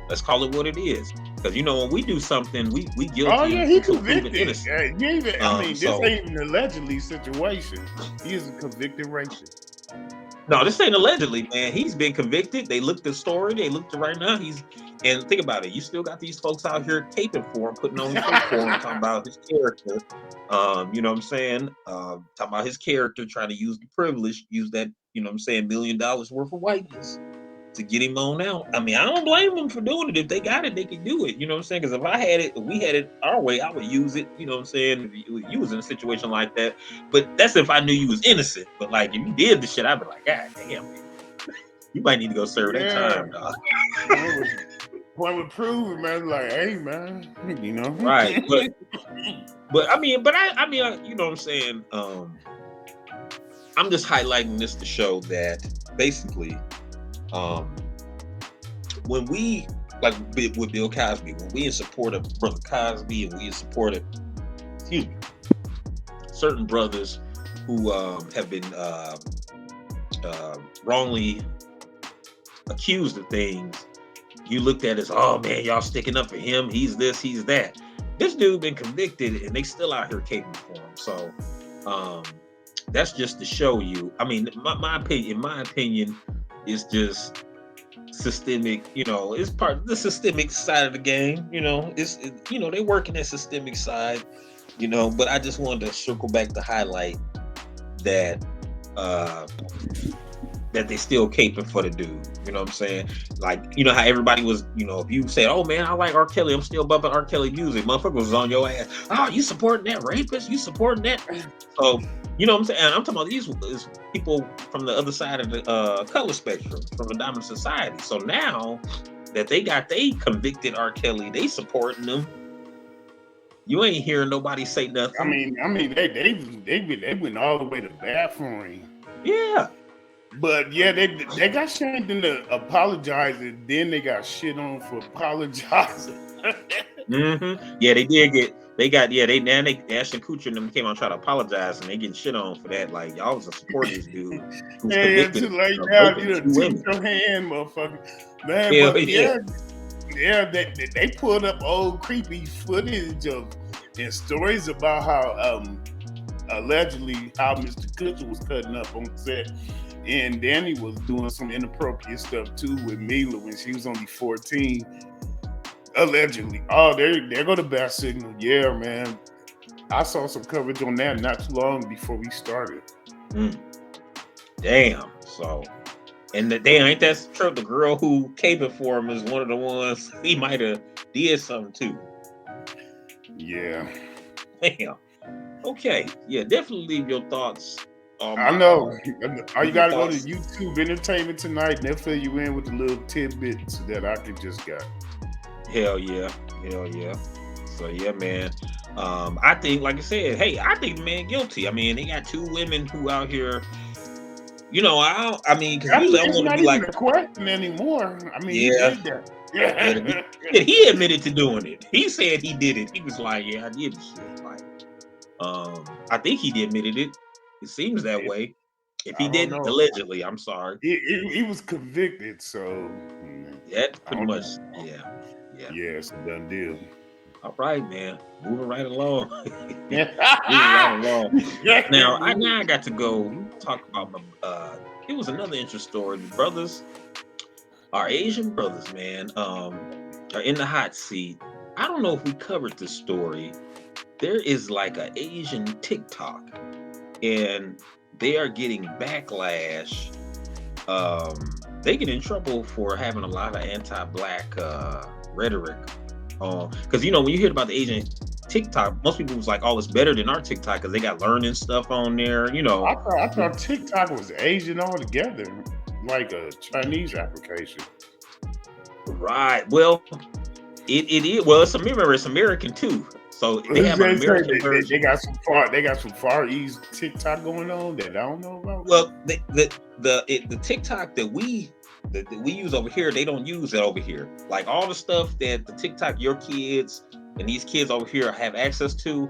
Let's call it what it is. Because, you know, when we do something, we guilty. Oh, yeah, he convicted. This ain't even an allegedly situation. He is a convicted rapist. No, this ain't allegedly, man. He's been convicted. They looked the story. They looked it right now. And think about it. You still got these folks out here taping for him, putting on the tape for him, talking about his character. You know what I'm saying? Talking about his character, trying to use the privilege, use that, you know what I'm saying, $1 million worth of whiteness to get him on out. I mean, I don't blame them for doing it. If they got it, they can do it. You know what I'm saying? Because if we had it our way, I would use it. You know what I'm saying? If you was in a situation like that. But that's if I knew you was innocent. But like, if you did the shit, I'd be like, God damn, man. You might need to go serve that time, dog. Point with proving, man. Like, hey, man, you know, right? But I mean, you know what I'm saying? I'm just highlighting this to show that basically, when we, like with Bill Cosby, when we in support of Brother Cosby, and we in support of certain brothers who have been wrongly accused of things, you looked at as, oh man, y'all sticking up for him. He's this, he's that. This dude been convicted, and they still out here caping for him. So that's just to show you. I mean, my opinion, is just systemic. It's part of the systemic side of the game. They working that systemic side. But I just wanted to circle back to highlight that that they still caping for the dude. You know what I'm saying? Like, how everybody was, if you said, oh man, I like R. Kelly, I'm still bumping R. Kelly music, motherfucker was on your ass. Oh, you supporting that rapist? You supporting that? So, you know what I'm saying? And I'm talking about these people from the other side of the color spectrum, from the dominant society. So now that they convicted R. Kelly, they supporting them. You ain't hearing nobody say nothing. I mean, they went all the way to bat for him. Yeah. But yeah, they got shamed into apologizing. Then they got shit on for apologizing. Mm-hmm. Yeah, they did they Ashton Kutcher and them came on trying to apologize, and they getting shit on for that. Like, y'all was a support this dude. Yeah, too late now. You done took your hand, motherfucker. Man, Hell but yeah, they pulled up old creepy footage and stories about how allegedly how Mr. Kutcher was cutting up on set. And Danny was doing some inappropriate stuff too with Mila when she was only 14. Allegedly. Oh, there go the bat signal. Yeah, man. I saw some coverage on that not too long before we started. Damn. So, and ain't that true? The girl who caping for him is one of the ones he might have did something to. Yeah. Damn. Okay. Yeah, definitely leave your thoughts. I know. All you gotta go to YouTube Entertainment Tonight, and they'll fill you in with the little tidbits that I could just got. Hell yeah. So yeah, man. I think, like I said, I think the man guilty. I mean, they got two women who out here. Because usually I want to be like a question anymore. I mean, yeah. He did that. Yeah. He admitted to doing it. He said he did it. He was like, yeah, I did this shit. Like, I think he admitted it. It seems that way. If he didn't, allegedly, I'm sorry. He was convicted, so that's pretty much, yeah. Yeah, it's a done deal. All right, man. Moving right along. Now I got to go talk about my. It was another interesting story. The brothers, our Asian brothers, man, are in the hot seat. I don't know if we covered this story. There is like an Asian TikTok. And they are getting backlash. They get in trouble for having a lot of anti-black rhetoric. Because when you hear about the Asian TikTok, most people was like, "Oh, it's better than our TikTok because they got learning stuff on there." I thought TikTok was Asian altogether, like a Chinese application. Right. Well, it is. Well, it's American too. So they have an American version. They got some Far East TikTok going on that I don't know about. Well, the TikTok that we use over here, they don't use it over here. Like all the stuff that the TikTok your kids and these kids over here have access to,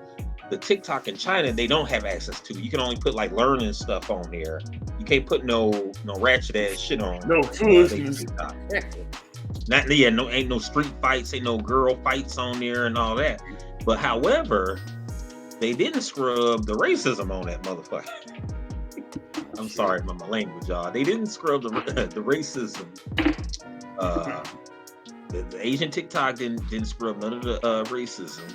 the TikTok in China they don't have access to. You can only put like learning stuff on there. You can't put no ratchet ass shit on. No foolishness. Ain't no street fights, ain't no girl fights on there and all that. But however, they didn't scrub the racism on that motherfucker. I'm sorry about my language, y'all. They didn't scrub the racism. The Asian TikTok didn't scrub none of the racism.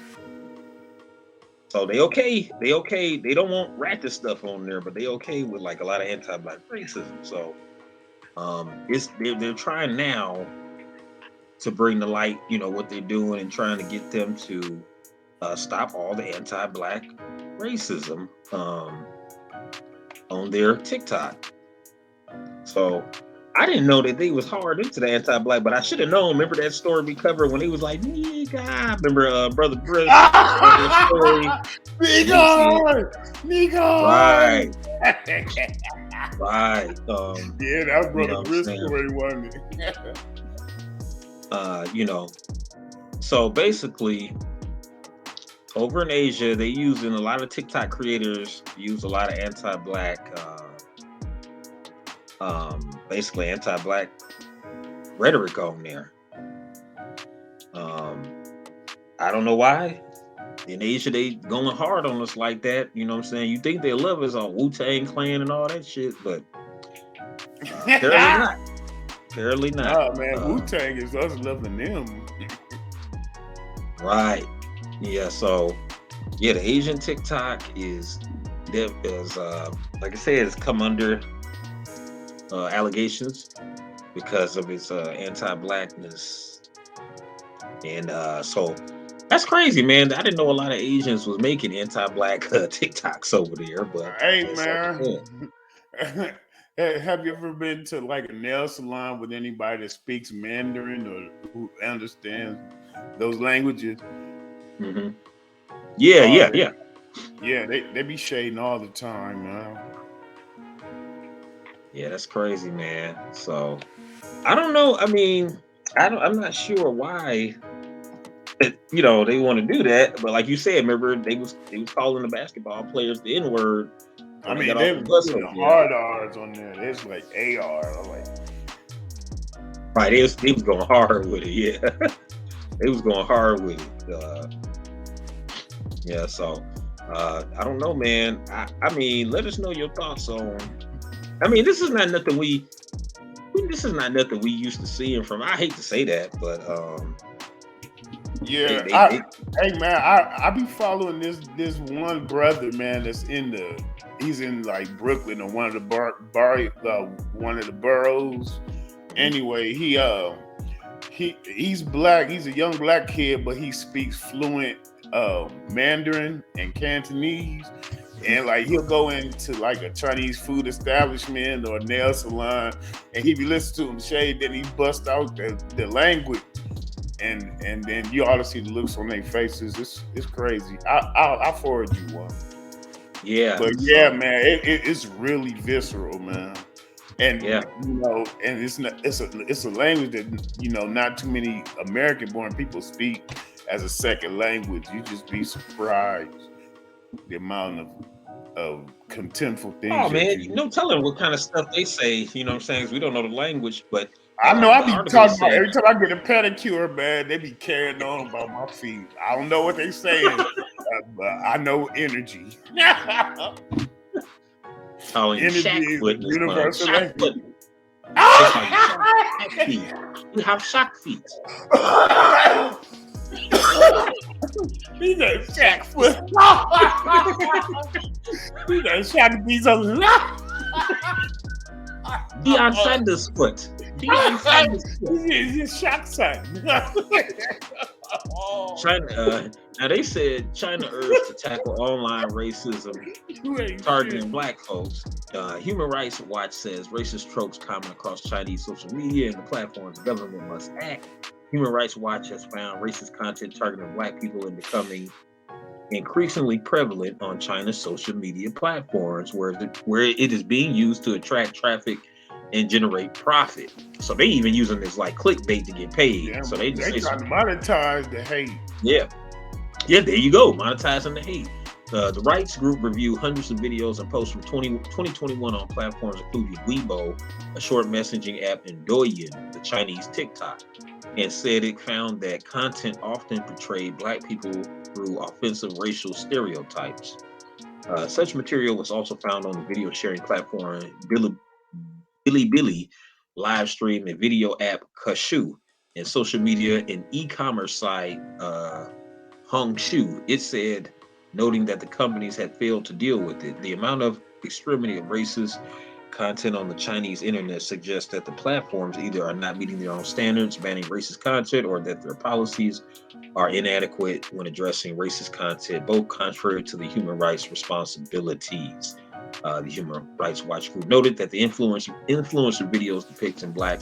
So they okay. They don't want ratchet stuff on there, but they okay with like a lot of anti-black racism. So they're trying now to bring to light, what they're doing and trying to get them to stop all the anti-black racism on their TikTok. So I didn't know that they was hard into the anti-black, but I should have known. Remember that story we covered when he was like, "Nigga," remember Brother Bruce? Nigga. Right. Right. Yeah, that was Brother Bruce story, wasn't it? So basically, over in Asia, they using a lot of TikTok creators use a lot of anti-black, basically anti-black rhetoric on there. I don't know why. In Asia, they going hard on us like that. You know what I'm saying? You think they love us on Wu-Tang Clan and all that shit, but apparently not. Apparently not. Nah, man, Wu-Tang is us loving them. Right. Yeah. So, yeah, the Asian TikTok is like I said, it's come under allegations because of its anti-blackness, and so that's crazy, man. I didn't know a lot of Asians was making anti-black TikToks over there, but hey, man. Have you ever been to like a nail salon with anybody that speaks Mandarin or who understands those languages? Mm-hmm. Yeah. Yeah, they be shading all the time, man. Yeah, that's crazy, man. So I don't know. I mean, I'm not sure why. They want to do that, but like you said, remember they was calling the basketball players the N-word. I mean, they was putting hard R's on there. It's like AR. I'm like, right, they was going hard with it. Yeah, they was going hard with it. Yeah, so I don't know, man. I mean, let us know your thoughts on. I mean, this is not nothing we used to seeing from. I hate to say that, but yeah. Hey, man, I be following this one brother, man. He's in like Brooklyn or one of the one of the boroughs. Anyway, he's black. He's a young black kid, but he speaks fluent Mandarin and Cantonese. And like he'll go into like a Chinese food establishment or a nail salon, and he be listening to him shade. Then he bust out the language, and then you ought to see the looks on their faces. It's crazy. I'll forward you one. Yeah, but yeah, man, it's really visceral, man. And yeah, and it's a language that not too many American-born people speak as a second language. You just be surprised the amount of contemptful things. Oh man, no telling what kind of stuff they say. You know what I'm saying? 'Cause we don't know the language, but I know I be talking about every time I get a pedicure, man. They be carrying on about my feet. I don't know what they saying, but I know energy. Energy is universal language. You have shark feet. He's a shack foot. He's a shack feet. Deion Sanders foot. Deion Sanders foot. He's shack son. China. Now they said China urged to tackle online racism targeting black folks. Human Rights Watch says racist tropes common across Chinese social media and the platforms the government must act. Human Rights Watch has found racist content targeting black people and becoming increasingly prevalent on China's social media platforms, where it is being used to attract traffic and generate profit. So they even using this like clickbait to get paid. Yeah, so they trying to monetize the hate. Yeah, there you go, monetizing the hate. The rights group reviewed hundreds of videos and posts from 2021 on platforms including Weibo, a short messaging app, and Douyin, the Chinese TikTok, and said it found that content often portrayed black people through offensive racial stereotypes. Such material was also found on the video sharing platform Bilibili, live stream and video app Kashu, and social media and e-commerce site Hongshu. It said, noting that the companies had failed to deal with it. The amount of extremity of racist content on the Chinese internet suggests that the platforms either are not meeting their own standards, banning racist content, or that their policies are inadequate when addressing racist content, both contrary to the human rights responsibilities. The Human Rights Watch group noted that the influencer videos depicting black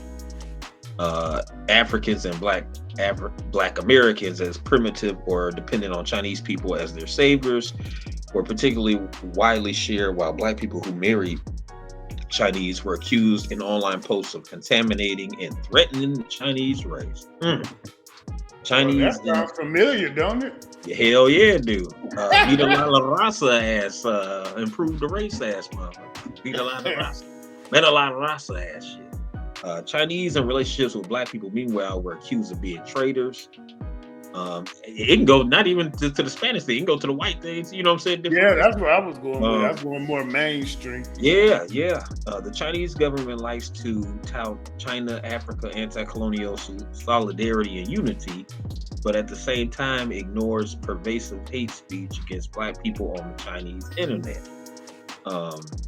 Africans and black Americans as primitive or dependent on Chinese people as their saviors were particularly widely shared, while black people who married Chinese were accused in online posts of contaminating and threatening the Chinese race. Chinese. Well, that sounds familiar, don't it? Hell yeah, dude. Vida la raza ass, improve the race ass motherfucker. Vida la raza. Better la raza ass shit. Chinese in relationships with black people, meanwhile, were accused of being traitors. It can go not even to the Spanish thing, it can go to the white things, you know what I'm saying? Yeah, Different. that's where I was going with. I was going more mainstream. Yeah. The Chinese government likes to tout China-Africa anti-colonial solidarity and unity, but at the same time ignores pervasive hate speech against black people on the Chinese internet.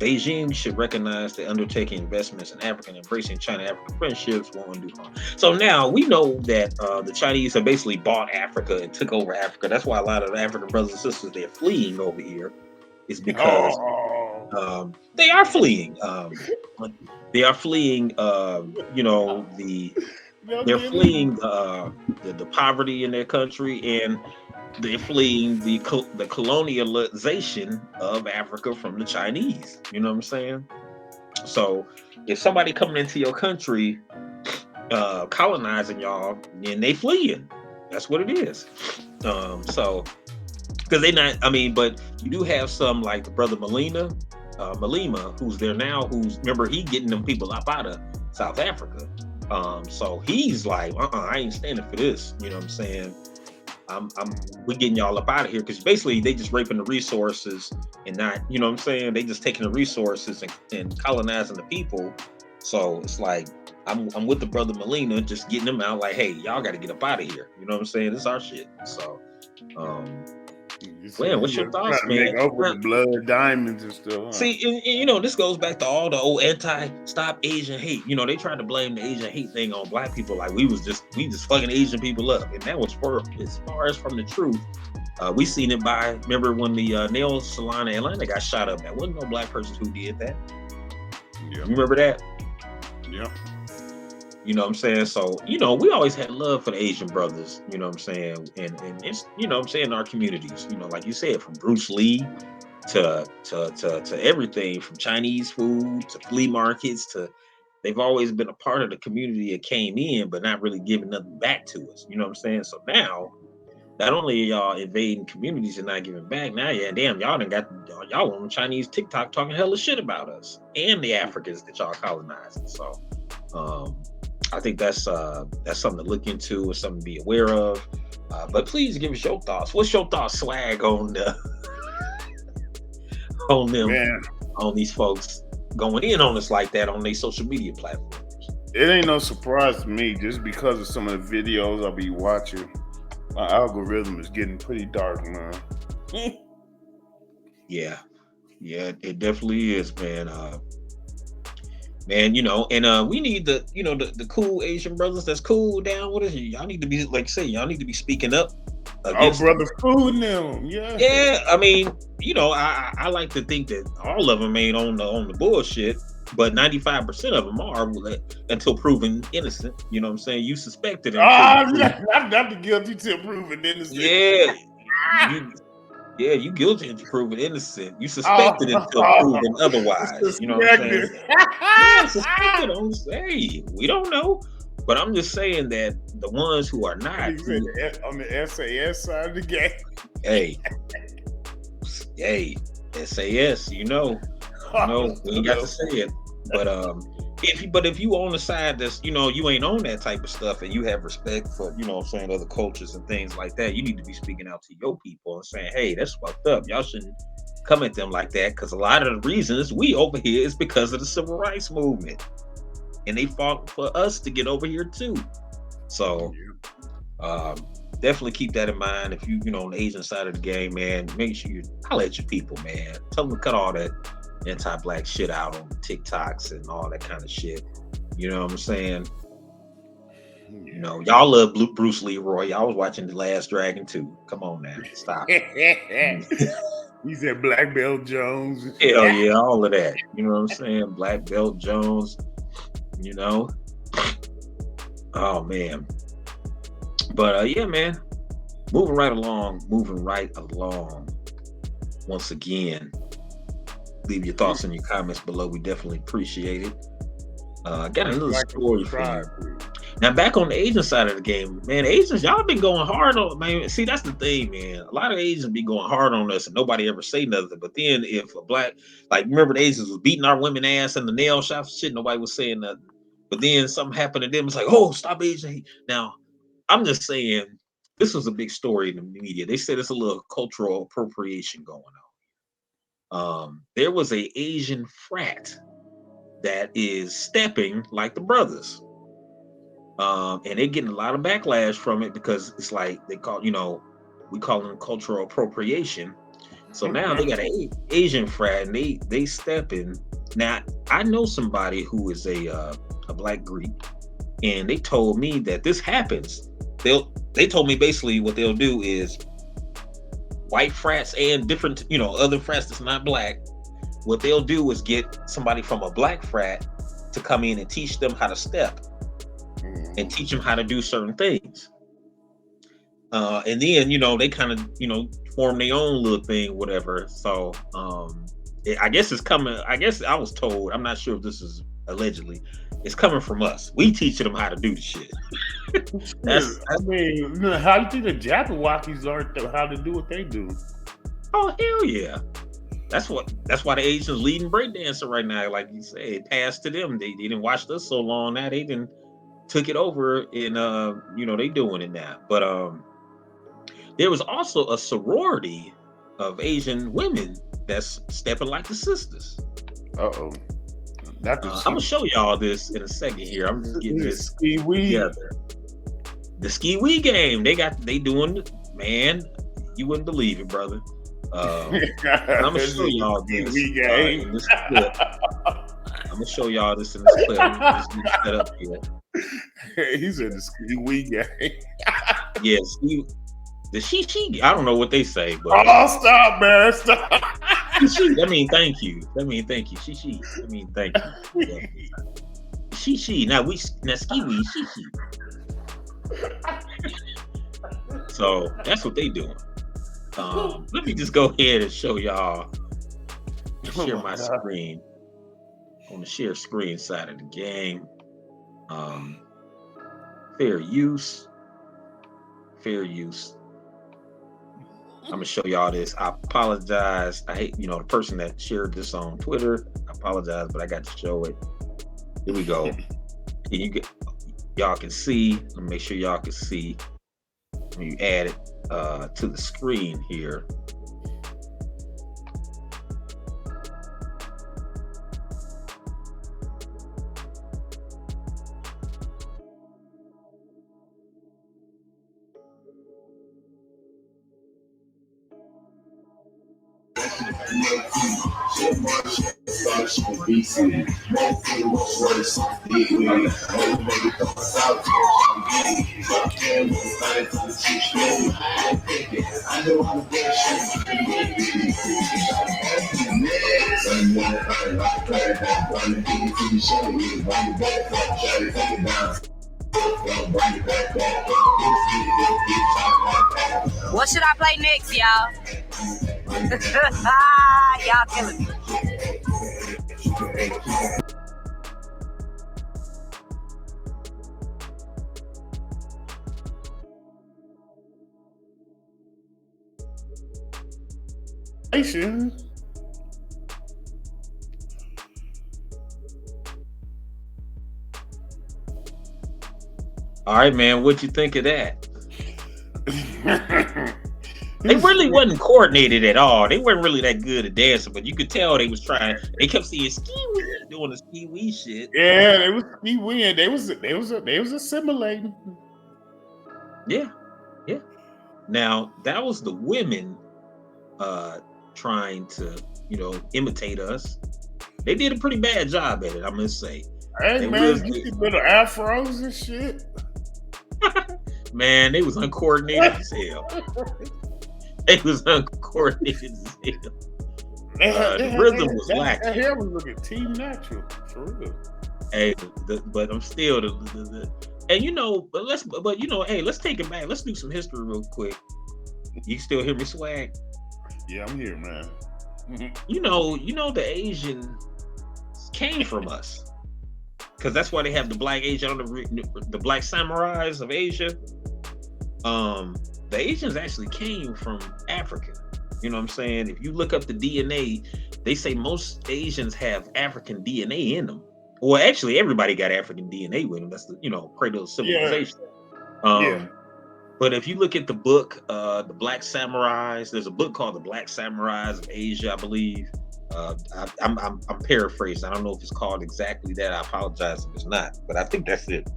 Beijing should recognize that undertaking investments in Africa and embracing China-African friendships won't undo harm. So now we know that the Chinese have basically bought Africa and took over Africa. That's why a lot of African brothers and sisters, they're fleeing over here. Is because they are fleeing. They are fleeing. They're fleeing the poverty in their country, and they're fleeing the colonialization of Africa from the Chinese. You know what I'm saying? So if somebody coming into your country, colonizing y'all, then they fleeing. That's what it is. So because they not, I mean, but you do have some like the brother Malema, who's there now, remember he getting them people up out of South Africa. So he's like, I ain't standing for this. You know what I'm saying? We getting y'all up out of here, because basically they just raping the resources and not, you know what I'm saying? They just taking the resources and colonizing the people. So it's like I'm with the brother Molina, just getting them out like, hey, y'all got to get up out of here. You know what I'm saying? This is our shit. So, man, what's your thoughts, man? Make over the blood diamonds and stuff. Huh? See, and, you know, this goes back to all the old anti-stop Asian hate. You know, they tried to blame the Asian hate thing on black people, like we just fucking Asian people up, and that was as far as from the truth. We seen it remember when the nail salon in Atlanta got shot up? That wasn't no black person who did that. Yeah. You remember that? Yeah. You know what I'm saying? So, you know, we always had love for the Asian brothers, you know what I'm saying? And it's, you know what I'm saying, in our communities, you know, like you said, from Bruce Lee to everything, from Chinese food to flea markets they've always been a part of the community that came in, but not really giving nothing back to us. You know what I'm saying? So now, not only are y'all invading communities and not giving back, now damn, y'all done got y'all on Chinese TikTok talking hella shit about us and the Africans that y'all colonizing. So, I think that's something to look into and something to be aware of. But please give us your thoughts. What's your thoughts, swag, on on these folks going in on us like that on their social media platforms? It ain't no surprise to me, just because of some of the videos I'll be watching. My algorithm is getting pretty dark, man. Yeah, it definitely is, man. Man, you know, and we need the cool Asian brothers that's cool down with us. Y'all need to be, like I say, y'all need to be speaking up. Our brothers cool now, yeah. Yeah, I mean, you know, I like to think that all of them ain't on the bullshit, but 95% of them are, until proven innocent. You know what I'm saying? You suspected it. Not the guilty till proven innocent. Yeah, you guilty until proven innocent. You suspected until proven otherwise. You know what I'm saying? Yeah, suspected. Hey, we don't know. But I'm just saying that the ones who are not on the SAS side of the game. Hey, SAS, you know, we ain't got to say it. But if you on the side that's, you know, you ain't on that type of stuff and you have respect for, you know what I'm saying, other cultures and things like that, you need to be speaking out to your people and saying, hey, that's fucked up. Y'all shouldn't come at them like that, because a lot of the reasons we over here is because of the civil rights movement. And they fought for us to get over here too. So definitely keep that in mind. If you know, on the Asian side of the game, man, make sure you holler at your people, man. Tell them to cut all that anti-black shit out on TikToks and all that kind of shit. You know what I'm saying? You know, y'all love Bruce Leroy. Y'all was watching The Last Dragon too. Come on now, stop. He said Black Belt Jones. Hell yeah, all of that. You know what I'm saying? Black Belt Jones. You know, oh man, but yeah, man, moving right along. Once again, leave your thoughts and your comments below. We definitely appreciate it. Got another story for you. Now, back on the Asian side of the game, man, Asians, y'all been going hard on, man. See, that's the thing, man. A lot of Asians be going hard on us and nobody ever say nothing. But then if a black, like, remember the Asians was beating our women ass in the nail shops and shit, nobody was saying nothing. But then something happened to them. It's like, oh, stop Asian hate. Now, I'm just saying, this was a big story in the media. They said it's a little cultural appropriation going on. There was a Asian frat that is stepping like the brothers. And they're getting a lot of backlash from it because it's like we call them cultural appropriation. So now they got an Asian frat and they stepping. Now I know somebody who is a Black Greek, and they told me that this happens. They told me basically what they'll do is white frats and different other frats that's not Black. What they'll do is get somebody from a Black frat to come in and teach them how to step and teach them how to do certain things. And then they kind of form their own little thing, whatever. So I guess it's coming. I guess I was told. I'm not sure if this is allegedly. It's coming from us. We teaching them how to do the shit. I mean, how do you think the Jabberwockies learned how to do what they do? Oh hell yeah! That's why the Asians leading breakdancer right now. Like you say, it passed to them. They didn't watch us so long. Now they didn't took it over, and they doing it now. But there was also a sorority of Asian women that's stepping like the sisters. Uh-oh. I'm gonna show y'all this in a second here. I'm just getting this together. The ski wee game. They doing, man. You wouldn't believe it, brother. I'm gonna show y'all this in this clip. I'm gonna show y'all this in this clip. I'm just get set up here. He's in the ski wee game. Yeah, the she. I don't know what they say, but stop, man, stop. She. I mean, thank you. She. I mean, thank you. Yeah. She. Now ski wee. She. So that's what they doing. Let me just go ahead and show y'all. Share my screen on the share screen side of the game. Fair use. I'm gonna show y'all this. I apologize. I hate, the person that shared this on Twitter. I apologize, but I got to show it. Here we go. And y'all can see. Let me make sure y'all can see. When you add it to the screen here. What should I play next, y'all? Y'all killing me. Asian. All right, man. What'd you think of that? They really wasn't coordinated at all. They weren't really that good at dancing, but you could tell they was trying. They kept seeing ski wee doing the ski wee shit. Yeah, they was ski wee. They was assimilating. Yeah. Now that was the women trying to, imitate us. They did a pretty bad job at it, I must say. Hey, man, you see little afros and shit. Man, they was uncoordinated as hell. They was uncoordinated as hell. The rhythm was lacking. That hair was looking team natural, for real. Hey, but I'm still and hey, let's take it back. Let's do some history real quick. You still hear me, Swag? Yeah, I'm here, man. The Asians came from us. Because that's why they have the black Asian, the black samurais of Asia. The Asians actually came from Africa. You know what I'm saying? If you look up the DNA, they say most Asians have African DNA in them. Well, actually, everybody got African DNA with them. That's the cradle of Yeah, civilization. yeah. But if you look at the book, The Black Samurais, there's a book called The Black Samurais of Asia, I believe. I'm paraphrasing. I don't know if it's called exactly that. I apologize if it's not, but I think that's it.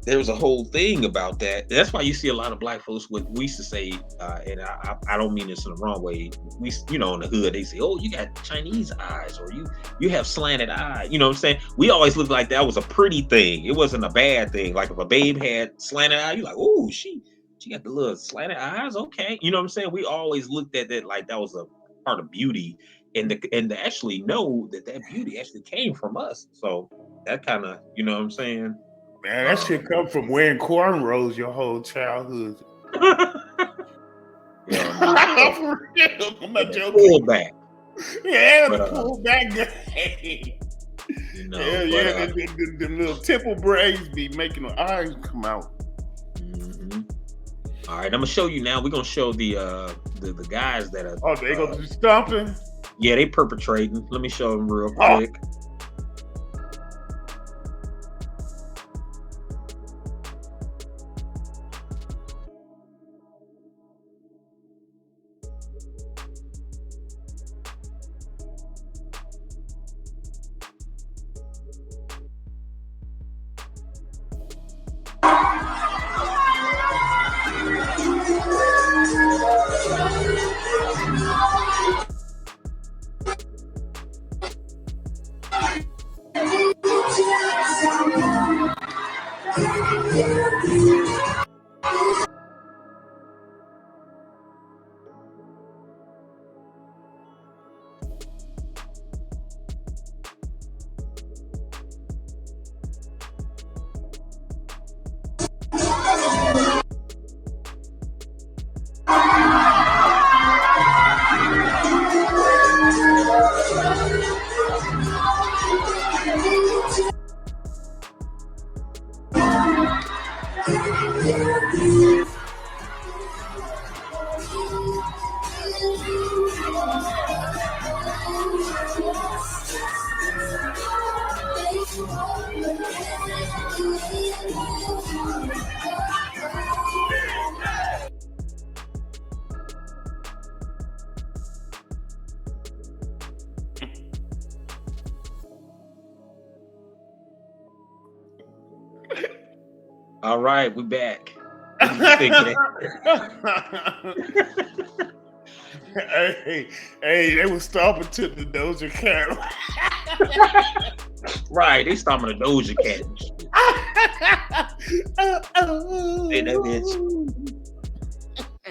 There's a whole thing about that. That's why you see a lot of black folks. What we used to say, and I don't mean this in the wrong way. We, in the hood, they say, "Oh, you got Chinese eyes," or you have slanted eyes. You know what I'm saying? We always looked like that was a pretty thing. It wasn't a bad thing. Like if a babe had slanted eyes, you like, "Oh, she got the little slanted eyes." Okay, you know what I'm saying? We always looked at that like that was a part of beauty, and to actually know that beauty actually came from us. So that kind of, you know what I'm saying? Man, that shit come from wearing cornrows your whole childhood. For real, I'm not joking. Pull back. Yeah, the pull back day. Yeah, the little temple braids be making the eyes come out. Mm-hmm. All right, I'm gonna show you now. We're gonna show the guys that are. Oh, they gonna do stomping. Yeah, they perpetrating. Let me show them real quick. All right, we're back. What do you think of that? Hey, they were stomping to the Doja Cat. Right, they stomping the Doja Cat. Hey, that bitch.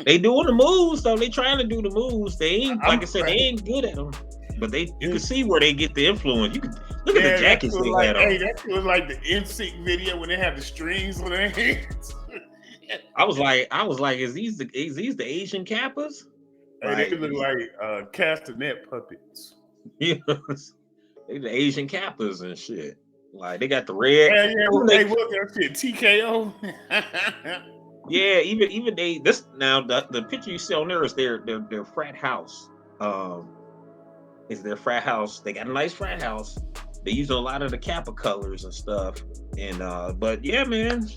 They doing the moves though. They trying to do the moves. They ain't, like I said, they ain't good at them. But you can see where they get the influence. You can look at the jackets they had on. Hey, that was like the NSYNC video when they have the strings on their hands. I was like, is these the Asian Kappas? Hey, they look like castanet puppets. Yes, they the Asian Kappas and shit. Like they got the red. Yeah, what that shit? TKO. Yeah, even the picture you see on there is their frat house. Is their frat house. They got a nice frat house. They use a lot of the Kappa colors and stuff. And but yeah, man,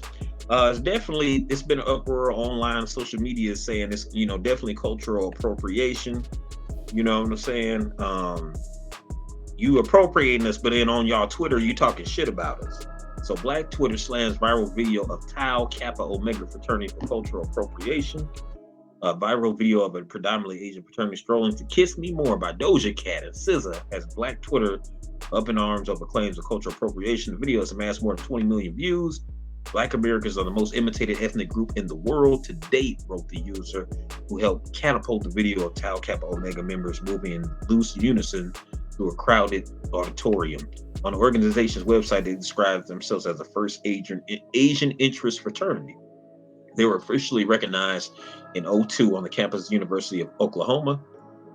it's been an uproar online, social media saying it's definitely cultural appropriation. You know what I'm saying? You appropriating us, but then on y'all Twitter, you talking shit about us. So Black Twitter slams viral video of Tau Kappa Omega fraternity for cultural appropriation. A viral video of a predominantly Asian fraternity strolling to Kiss Me More by Doja Cat and SZA has Black Twitter up in arms over claims of cultural appropriation. The video has amassed more than 20 million views. Black Americans are the most imitated ethnic group in the world to date, wrote the user, who helped catapult the video of Tau Kappa Omega members moving in loose unison through a crowded auditorium. On the organization's website, they describe themselves as the first Asian interest fraternity. They were officially recognized in 2002 on the campus of the University of Oklahoma.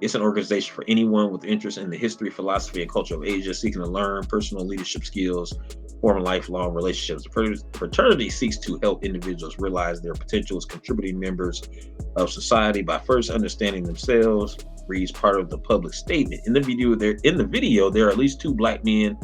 It's an organization for anyone with interest in the history, philosophy, and culture of Asia, seeking to learn personal leadership skills, form lifelong relationships. The fraternity seeks to help individuals realize their potential as contributing members of society by first understanding themselves, reads part of the public statement. In the video, there are at least two Black men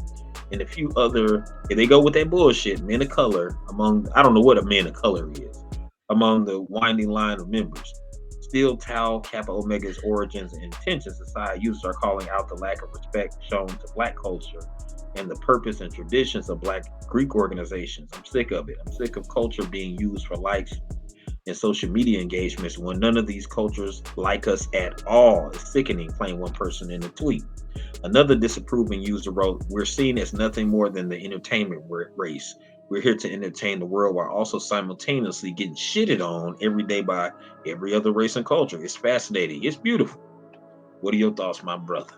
and a few other. If they go with that bullshit, men of color among I don't know what a man of color is among the winding line of members. Still, Tau Kappa Omega's origins and intentions aside, users are calling out the lack of respect shown to Black culture and the purpose and traditions of Black Greek organizations. I'm sick of it. I'm sick of culture being used for likes and social media engagements when none of these cultures like us at all. It's sickening, claimed one person in a tweet. Another disapproving user wrote, "We're seen as nothing more than the entertainment race. We're here to entertain the world while also simultaneously getting shitted on every day by every other race and culture. It's fascinating. It's beautiful." What are your thoughts, my brother?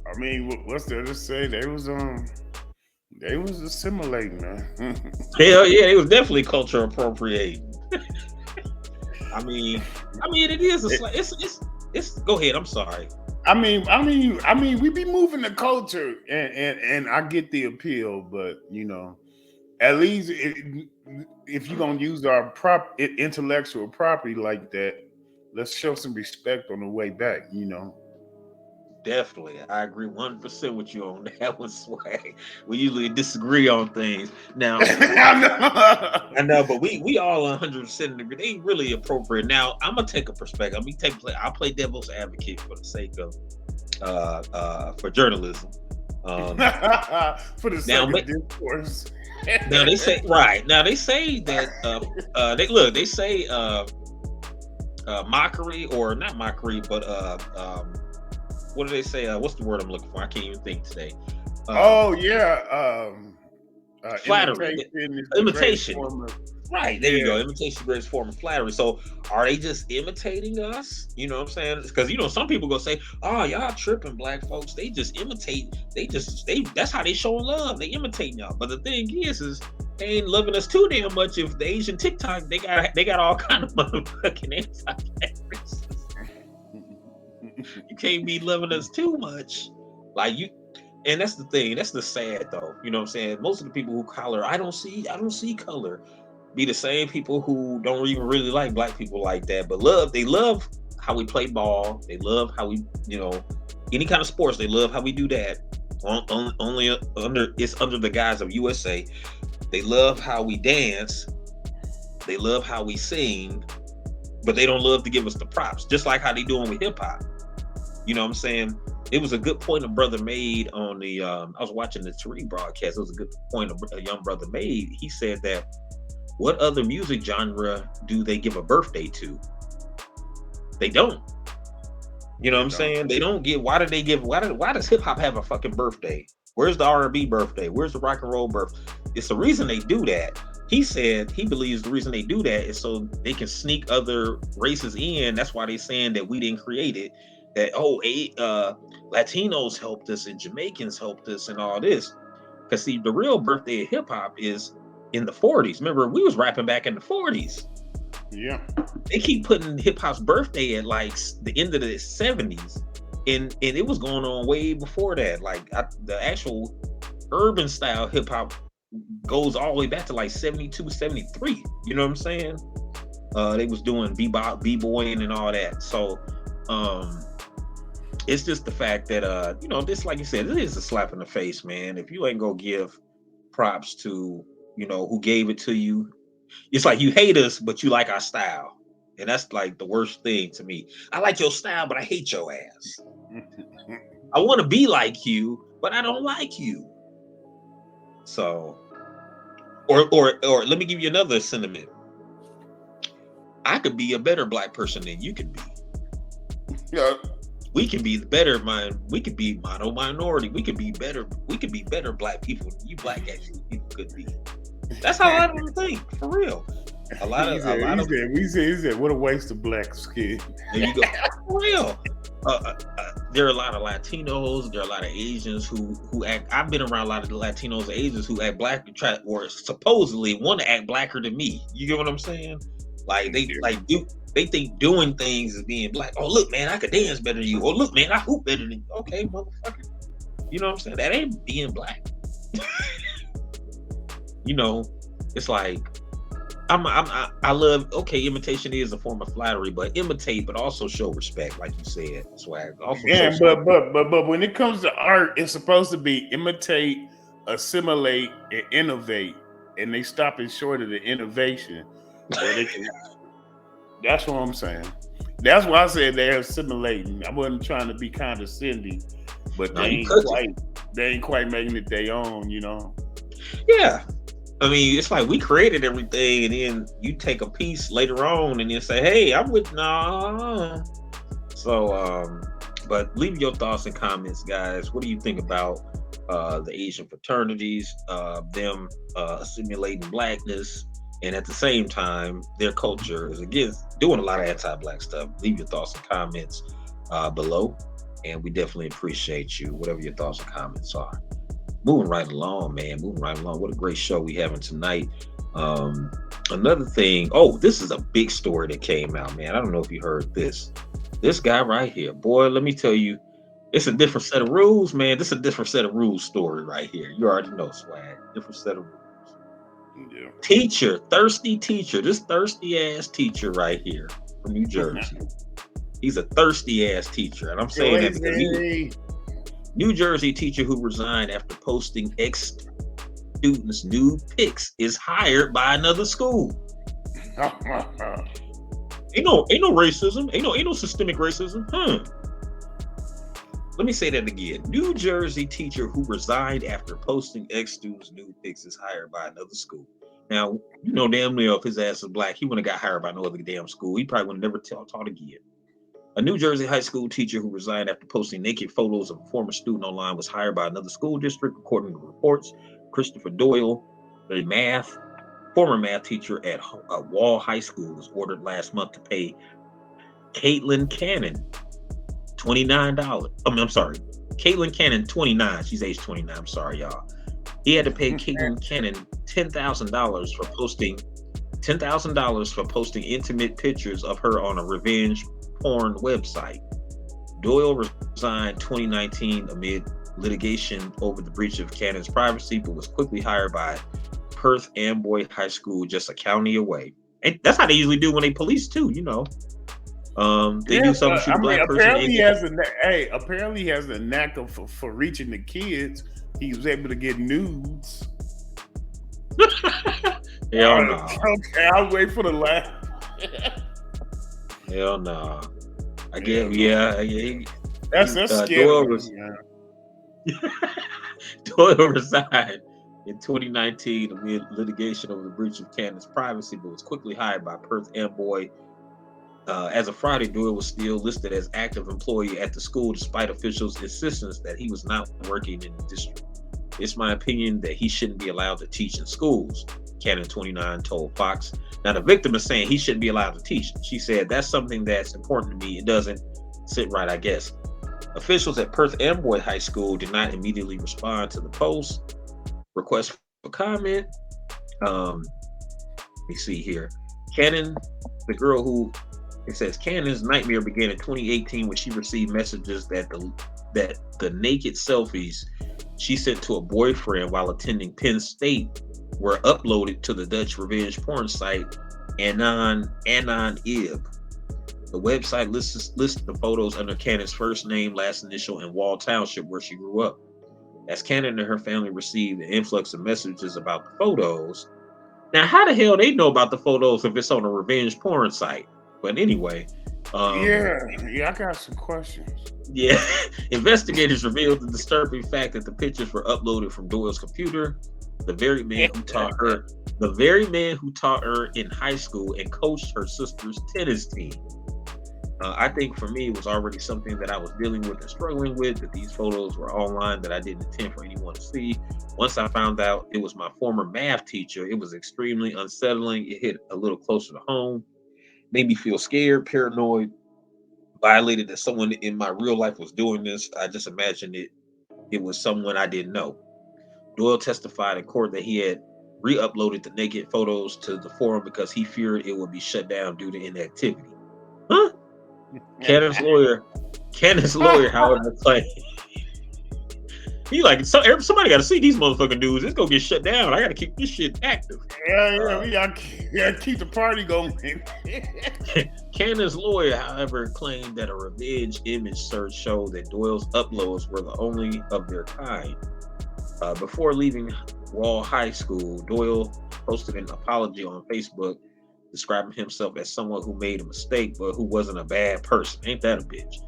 I mean, what's there to say? They was assimilating, man. Hell yeah, it was definitely culture appropriating. I mean, it is it's. Go ahead. I'm sorry. I mean, we be moving the culture, and I get the appeal, but at least if you're gonna use our intellectual property like that, let's show some respect on the way back. Definitely, I agree 100% with you on that one, Swag. We usually disagree on things. Now, I know, but we all 100% agree. They really appropriate. Now, I'm gonna take a perspective. I'll play devil's advocate for the sake of for journalism. For the sake of discourse. Now they say right. Now they say that they say mockery or not mockery, but what do they say? What's the word I'm looking for? I can't even think today. Flattery. Imitation. Right, there you go. Imitation is the greatest form of flattery. So are they just imitating us? You know what I'm saying? Because some people go say, "Oh, y'all tripping, Black folks. They just imitate. That's how they showing love. They imitating y'all." But the thing is they ain't loving us too damn much. If the Asian TikTok, they got all kind of motherfucking anti-Black racists. You can't be loving us too much, like you. And that's the thing. That's the sad though. You know what I'm saying? Most of the people who color, I don't see color, be the same people who don't even really like Black people like that, but they love how we play ball. They love how we, any kind of sports. They love how we do that. Only under the guise of USA. They love how we dance. They love how we sing, but they don't love to give us the props, just like how they doing with hip hop. You know what I'm saying? It was a good point a brother made on the, I was watching the Tariq broadcast. It was a good point a young brother made. He said that, what other music genre do they give a birthday to? They don't. You know what I'm saying? They don't give, why does hip hop have a fucking birthday? Where's the R&B birthday? Where's the rock and roll birthday? It's the reason they do that. He said he believes the reason they do that is so they can sneak other races in. That's why they're saying that we didn't create it. That Latinos helped us and Jamaicans helped us and all this. Because see, the real birthday of hip hop is in the 40s. Remember, we was rapping back in the 40s. Yeah. They keep putting hip hop's birthday at like the end of the 70s. And it was going on way before that. Like the actual urban style hip hop goes all the way back to like 72, 73. You know what I'm saying? They was doing bebop, b-boying and all that. So it's just the fact that this, like you said, it is a slap in the face, man. If you ain't gonna give props to who gave it to you, it's like you hate us, but you like our style, and that's like the worst thing to me. I like your style, but I hate your ass. I want to be like you, but I don't like you. So, or let me give you another sentiment. I could be a better Black person than you could be. Yeah. We can be better, we could be minority. We could be better Black people than you Black actually people could be. That's how I don't think, for real. He said, what a waste of Black skin. There you go. For real. There are a lot of Latinos, there are a lot of Asians who act. I've been around a lot of Latinos and Asians who act Black, or supposedly want to act Blacker than me. You get what I'm saying? Like they think doing things is being Black. Oh, look, man, I could dance better than you. Oh, look, man, I hoop better than you. Okay, motherfucker. You know what I'm saying? That ain't being Black. It's like, I love. Okay, imitation is a form of flattery, but imitate, but also show respect, like you said. Swag. Also show Yeah, some. but when it comes to art, it's supposed to be imitate, assimilate, and innovate, and they stopping short of the innovation where they can. That's what I'm saying. That's why I said they're assimilating. I wasn't trying to be condescending, but No, you cooking. they ain't quite making it their own, you know. Yeah. I mean, it's like we created everything, and then you take a piece later on, and then say, "Hey, I'm with nah." So, but leave your thoughts and comments, guys. What do you think about the Asian fraternities, them assimilating blackness, and at the same time, their culture is again doing a lot of anti-black stuff? Leave your thoughts and comments below, and we definitely appreciate you. Whatever your thoughts and comments are. Moving right along, man. Moving right along. What a great show we having tonight. Another thing. Oh, this is a big story that came out, man. I don't know if you heard this. This guy right here, boy. Let me tell you, it's a different set of rules, man. This is a different set of rules story right here. You already know, swag. Different set of rules. Yeah. Teacher, thirsty teacher. This thirsty ass teacher right here from New Jersey. He's a thirsty ass teacher, and I'm saying that because he. New Jersey teacher who resigned after posting ex-students' nude pics is hired by another school. Ain't no racism. Ain't no systemic racism. Let me say that again. New Jersey teacher who resigned after posting ex-students' nude pics is hired by another school. Now, you know damn well if his ass is black, he wouldn't have got hired by no other damn school. He probably would have never taught again. A New Jersey high school teacher who resigned after posting naked photos of a former student online was hired by another school district, according to reports. Christopher Doyle, a former math teacher at Wall High School, was ordered last month to pay Caitlin Cannon $29. I'm sorry, Caitlin Cannon 29. She's age 29. I'm sorry, y'all. He had to pay Caitlin Cannon $10,000 for posting intimate pictures of her on a revenge porn website. Doyle resigned 2019 amid litigation over the breach of Cannon's privacy, but was quickly hired by Perth Amboy High School, just a county away. And that's how they usually do when they police too, you know. They do something to shoot a black person. Apparently he has a knack for reaching the kids. He was able to get nudes. Hell no. Okay, I'll wait for the laugh. Hell no. I guess, yeah. That's scary. Doyle resigned in 2019 amid litigation over the breach of Cannon's privacy, but was quickly hired by Perth Amboy. As of Friday, Doyle was still listed as active employee at the school, despite officials' insistence that he was not working in the district. It's my opinion that he shouldn't be allowed to teach in schools, Cannon 29 told Fox. Now, the victim is saying he shouldn't be allowed to teach. She said, that's something that's important to me. It doesn't sit right, I guess. Officials at Perth Amboy High School did not immediately respond to the post. Request for comment. Let me see here. Cannon, the girl who, it says Cannon's nightmare began in 2018 when she received messages that the naked selfies she sent to a boyfriend while attending Penn State were uploaded to the Dutch revenge porn site Anon Ib. The website lists the photos under Cannon's first name, last initial, and Wall Township, where she grew up. As Cannon and her family received an influx of messages about the photos. Now, how the hell they know about the photos if it's on a revenge porn site? But anyway. I got some questions. Yeah. Investigators revealed the disturbing fact that the pictures were uploaded from Doyle's computer. The very man who taught her in high school and coached her sister's tennis team. I think for me, it was already something that I was dealing with and struggling with, that these photos were online that I didn't intend for anyone to see. Once I found out it was my former math teacher, it was extremely unsettling. It hit a little closer to home, made me feel scared, paranoid, violated that someone in my real life was doing this. I just imagined it was someone I didn't know. Doyle testified in court that he had re-uploaded the naked photos to the forum because he feared it would be shut down due to inactivity. Huh? Cannon's lawyer, however, claimed He like somebody got to see these motherfucking dudes. It's gonna get shut down. I got to keep this shit active. We gotta keep the party going. Cannon's lawyer, however, claimed that a revenge image search showed that Doyle's uploads were the only of their kind. Before leaving Wall High School, Doyle posted an apology on Facebook, describing himself as someone who made a mistake, but who wasn't a bad person. Ain't that a bitch?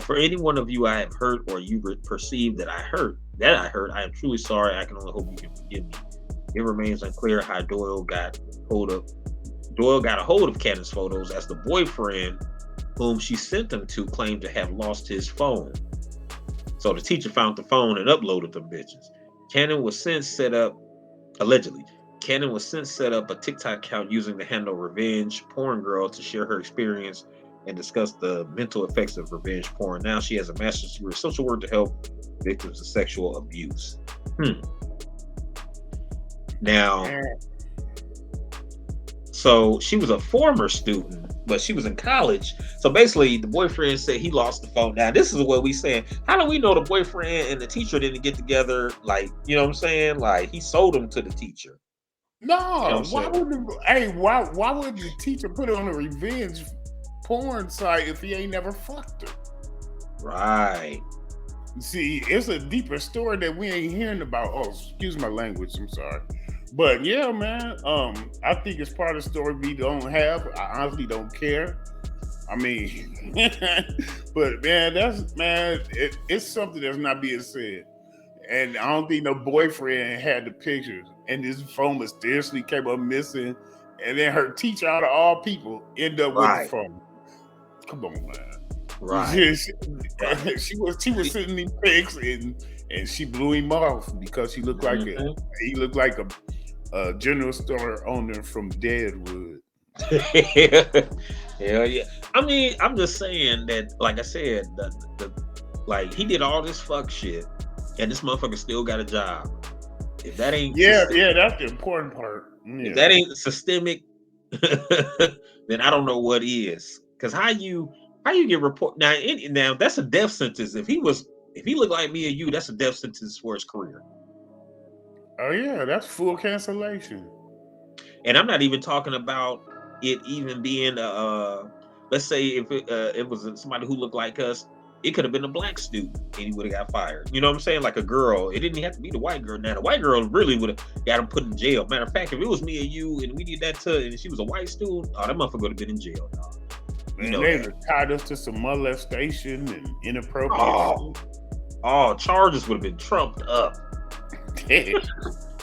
For any one of you I have hurt or you perceive that I hurt, I am truly sorry. I can only hope you can forgive me. It remains unclear how Doyle got a hold of Cannon's photos, as the boyfriend whom she sent them to claimed to have lost his phone. So the teacher found the phone and uploaded them bitches. Cannon was since set up a TikTok account using the handle Revenge Porn Girl to share her experience and discuss the mental effects of revenge porn. Now she has a master's degree in social work to help victims of sexual abuse. Now, so she was a former student, but she was in college. So basically, the boyfriend said he lost the phone. Now, this is what we saying. How do we know the boyfriend and the teacher didn't get together? Like, you know what I'm saying? Like, he sold them to the teacher. No, you know why would the teacher put it on a revenge porn site if he ain't never fucked her? Right. See, it's a deeper story that we ain't hearing about. Oh, excuse my language. I'm sorry. But yeah, man, I think it's part of the story we don't have. I honestly don't care. I mean, but man, it's something that's not being said. And I don't think no boyfriend had the pictures. And this phone mysteriously came up missing. And then her teacher, out of all people, ended up with the phone. Come on, man. Right. She was sending these pics and she blew him off because he looked like a general store owner from Deadwood. Hell yeah. I mean, I'm just saying that, like I said, like he did all this fuck shit, and this motherfucker still got a job. If that ain't that's the important part. Yeah. If that ain't systemic, then I don't know what is. Because how you get report now that's a death sentence. If he looked like me or you, that's a death sentence for his career. Oh yeah, that's full cancellation. And I'm not even talking about it even being let's say if it was somebody who looked like us, it could have been a black student and he would have got fired. You know what I'm saying? Like a girl. It didn't have to be the white girl. Now the white girl really would have got him put in jail. Matter of fact, if it was me and you and we did that and she was a white student, that motherfucker would have been in jail, dog. And they would have tied us to some molestation and inappropriate. Charges would have been trumped up.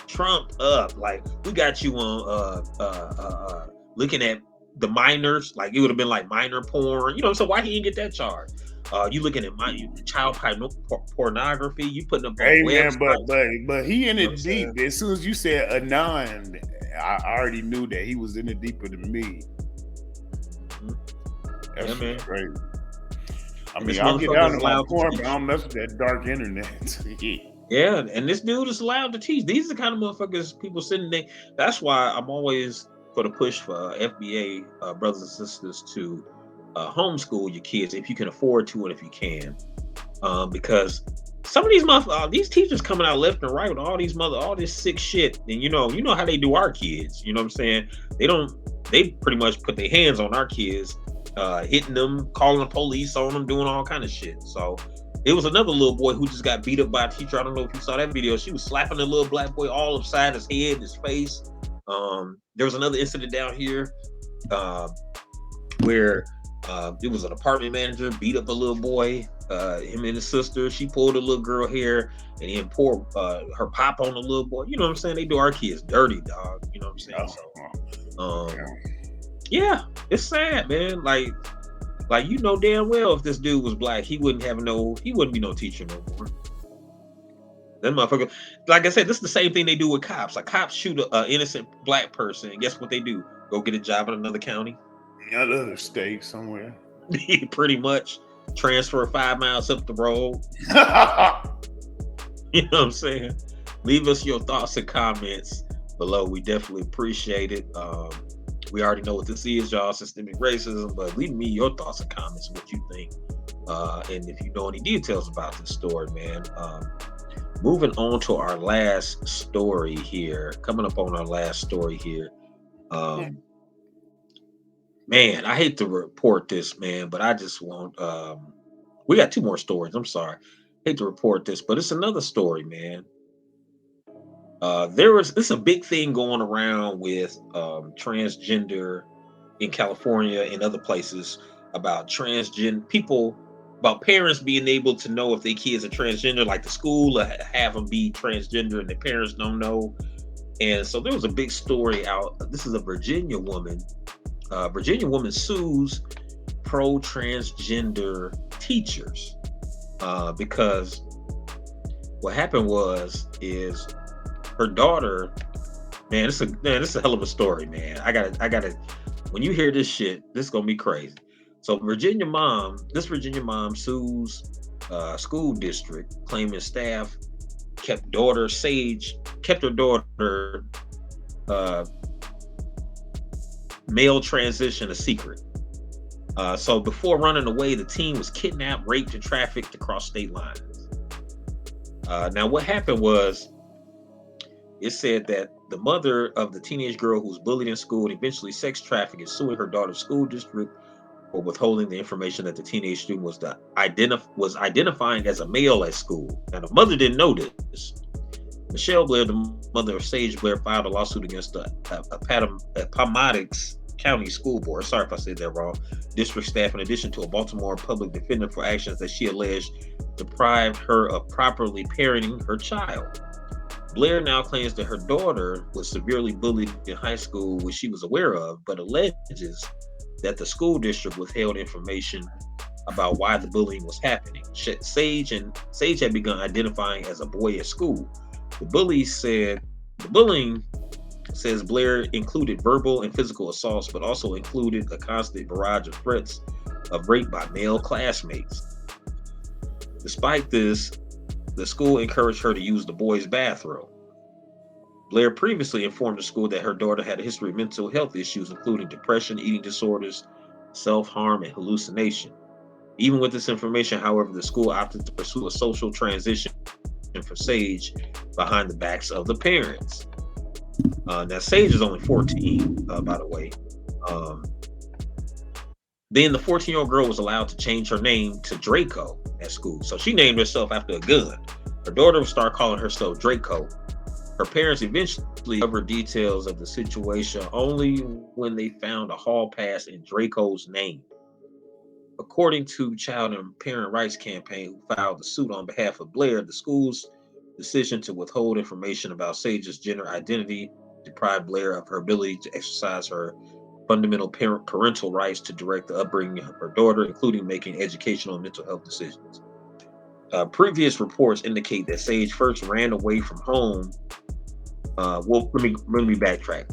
Trumped up. Like, we got you on looking at the minors. Like, it would have been like minor porn. You know, so why he didn't get that charge? You looking at child pornography? You putting up on websites. But he in it deep. As soon as you said Anand, I already knew that he was in it deeper than me. That's crazy. I mean, I'll get down to my porn, but I don't mess with that dark internet. Yeah, and this dude is allowed to teach. These are the kind of motherfuckers people sitting there. That's why I'm always for the push for FBA brothers and sisters to homeschool your kids if you can afford to and if you can, because some of these teachers coming out left and right with all this sick shit, and you know how they do our kids. You know what I'm saying? They pretty much put their hands on our kids, hitting them, calling the police on them, doing all kind of shit. So it was another little boy who just got beat up by a teacher. I don't know if you saw that video. She was slapping the little black boy all upside his head, his face. There was another incident down here where it was an apartment manager beat up a little boy, him and his sister. She pulled a little girl hair and then poured her pop on the little boy. You know what I'm saying? They do our kids dirty, dog. You know what I'm saying? Yeah, it's sad, man. Like you know damn well if this dude was black, he wouldn't be no teacher no more. That motherfucker, like I said, this is the same thing they do with cops. Like, cops shoot an innocent black person, and guess what they do? Go get a job in another county. Another state somewhere. Pretty much. Transfer 5 miles up the road. You know what I'm saying? Leave us your thoughts and comments below. We definitely appreciate it. We already know what this is, y'all, systemic racism, but leave me your thoughts and comments, what you think. And if you know any details about this story, man. Moving on to our last story here. Coming up on our last story here. Man, I hate to report this, man, but I just want we got two more stories. I'm sorry. Hate to report this, but it's another story, man. This is a big thing going around with transgender in California and other places about transgender people, about parents being able to know if their kids are transgender, like the school have them be transgender and the parents don't know. And so there was a big story out. This is a Virginia woman. Virginia woman sues pro-transgender teachers because what happened is her daughter. Man, this is a hell of a story, man. I gotta. When you hear this shit, this is gonna be crazy. So this Virginia mom sues school district, claiming staff kept her daughter male transition a secret. So before running away, the teen was kidnapped, raped, and trafficked across state lines. Now, what happened was, it said that the mother of the teenage girl who was bullied in school and eventually sex trafficked is suing her daughter's school district for withholding the information that the teenage student was identifying as a male at school. Now, the mother didn't know this. Michelle Blair, the mother of Sage Blair, filed a lawsuit against the Appomattox County School Board, sorry if I said that wrong, district staff, in addition to a Baltimore public defender, for actions that she alleged deprived her of properly parenting her child. Blair now claims that her daughter was severely bullied in high school, which she was aware of, but alleges that the school district withheld information about why the bullying was happening. Sage had begun identifying as a boy at school. The bullying says Blair included verbal and physical assaults, but also included a constant barrage of threats of rape by male classmates. Despite this, the school encouraged her to use the boys' bathroom. Blair previously informed the school that her daughter had a history of mental health issues, including depression, eating disorders, self-harm, and hallucination. Even with this information, however, the school opted to pursue a social transition for Sage behind the backs of the parents. Now, Sage is only 14, by the way. Then the 14-year-old girl was allowed to change her name to Draco at school. So she named herself after a gun. Her daughter would start calling herself Draco. Her parents eventually covered details of the situation only when they found a hall pass in Draco's name. According to Child and Parent Rights Campaign, who filed the suit on behalf of Blair, the school's decision to withhold information about Sage's gender identity deprived Blair of her ability to exercise her fundamental parental rights to direct the upbringing of her daughter, including making educational and mental health decisions. Previous reports indicate that Sage first ran away from home. Let me backtrack.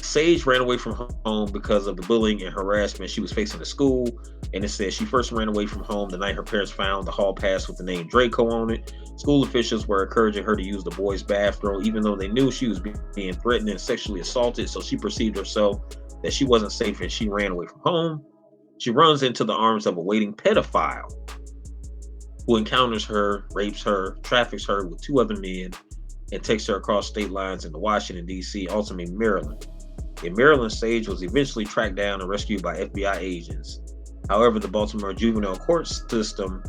Sage ran away from home because of the bullying and harassment she was facing at school. And it says she first ran away from home the night her parents found the hall pass with the name Draco on it. School officials were encouraging her to use the boys' bathroom, even though they knew she was being threatened and sexually assaulted. So she perceived herself that she wasn't safe and she ran away from home. She runs into the arms of a waiting pedophile who encounters her, rapes her, traffics her with two other men, and takes her across state lines into Washington, D.C., ultimately Maryland. In Maryland, Sage was eventually tracked down and rescued by FBI agents. However, the Baltimore juvenile court system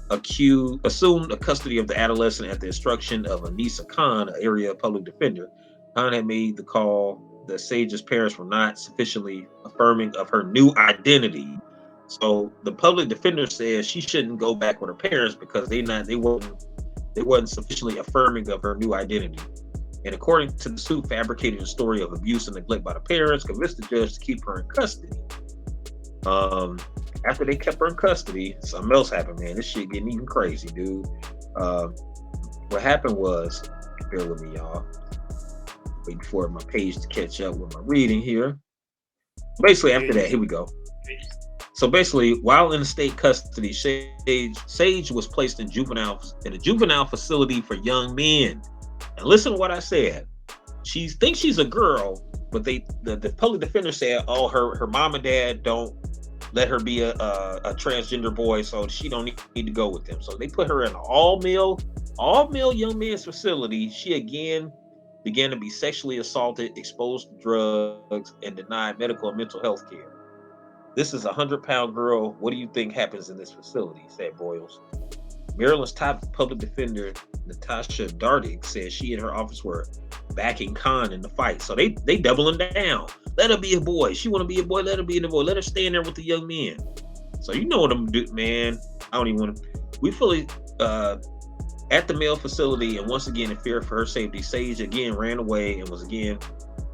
assumed the custody of the adolescent at the instruction of Anissa Khan, an area public defender. Khan had made the call that Sage's parents were not sufficiently affirming of her new identity. So the public defender says she shouldn't go back with her parents because they wasn't sufficiently affirming of her new identity. And according to the suit, fabricated a story of abuse and neglect by the parents, convinced the judge to keep her in custody. After they kept her in custody, something else happened, man. This shit getting even crazy, dude. What happened was, bear with me, y'all. Waiting for my page to catch up with my reading here. Basically, after that, here we go. So basically, while in state custody, Sage was placed in a juvenile facility for young men. And listen to what I said. She thinks she's a girl, but the public defender said, "Oh, her mom and dad don't let her be a transgender boy, so she don't need to go with them." So they put her in an all-male all male young men's facility, she again began to be sexually assaulted, exposed to drugs, and denied medical and mental health care. This is a 100-pound girl. What do you think happens in this facility? Said Broyles. Maryland's top public defender, Natasha Dardig, said she and her office were backing Khan in the fight. So they doubling down. Let her be a boy. She want to be a boy. Let her be a boy. Let her stay in there with the young men. So you know what I'm doing, man. I don't even want to. We fully at the male facility, and once again in fear for her safety, Sage again ran away and was again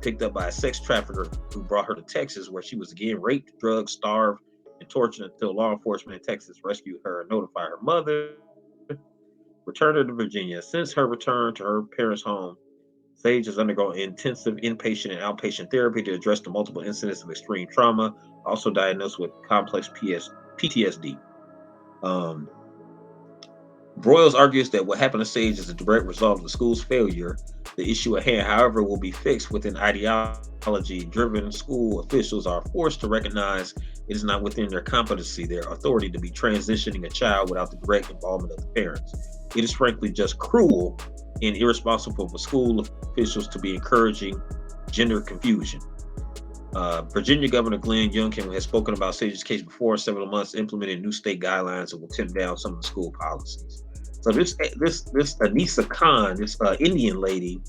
picked up by a sex trafficker who brought her to Texas, where she was again raped, drugged, starved, and tortured until law enforcement in Texas rescued her and notified her mother, returned her to Virginia. Since her return to her parents' home, Sage has undergone intensive inpatient and outpatient therapy to address the multiple incidents of extreme trauma, also diagnosed with complex PTSD. Broyles argues that what happened to Sage is a direct result of the school's failure. The issue at hand, however, will be fixed within ideology-driven school officials are forced to recognize it is not within their competency, their authority, to be transitioning a child without the direct involvement of the parents. It is frankly just cruel and irresponsible for school officials to be encouraging gender confusion. Virginia Governor Glenn Youngkin has spoken about Sage's case before. Several months implemented new state guidelines that will tone down some of the school policies. So this Anissa Khan, this Indian lady,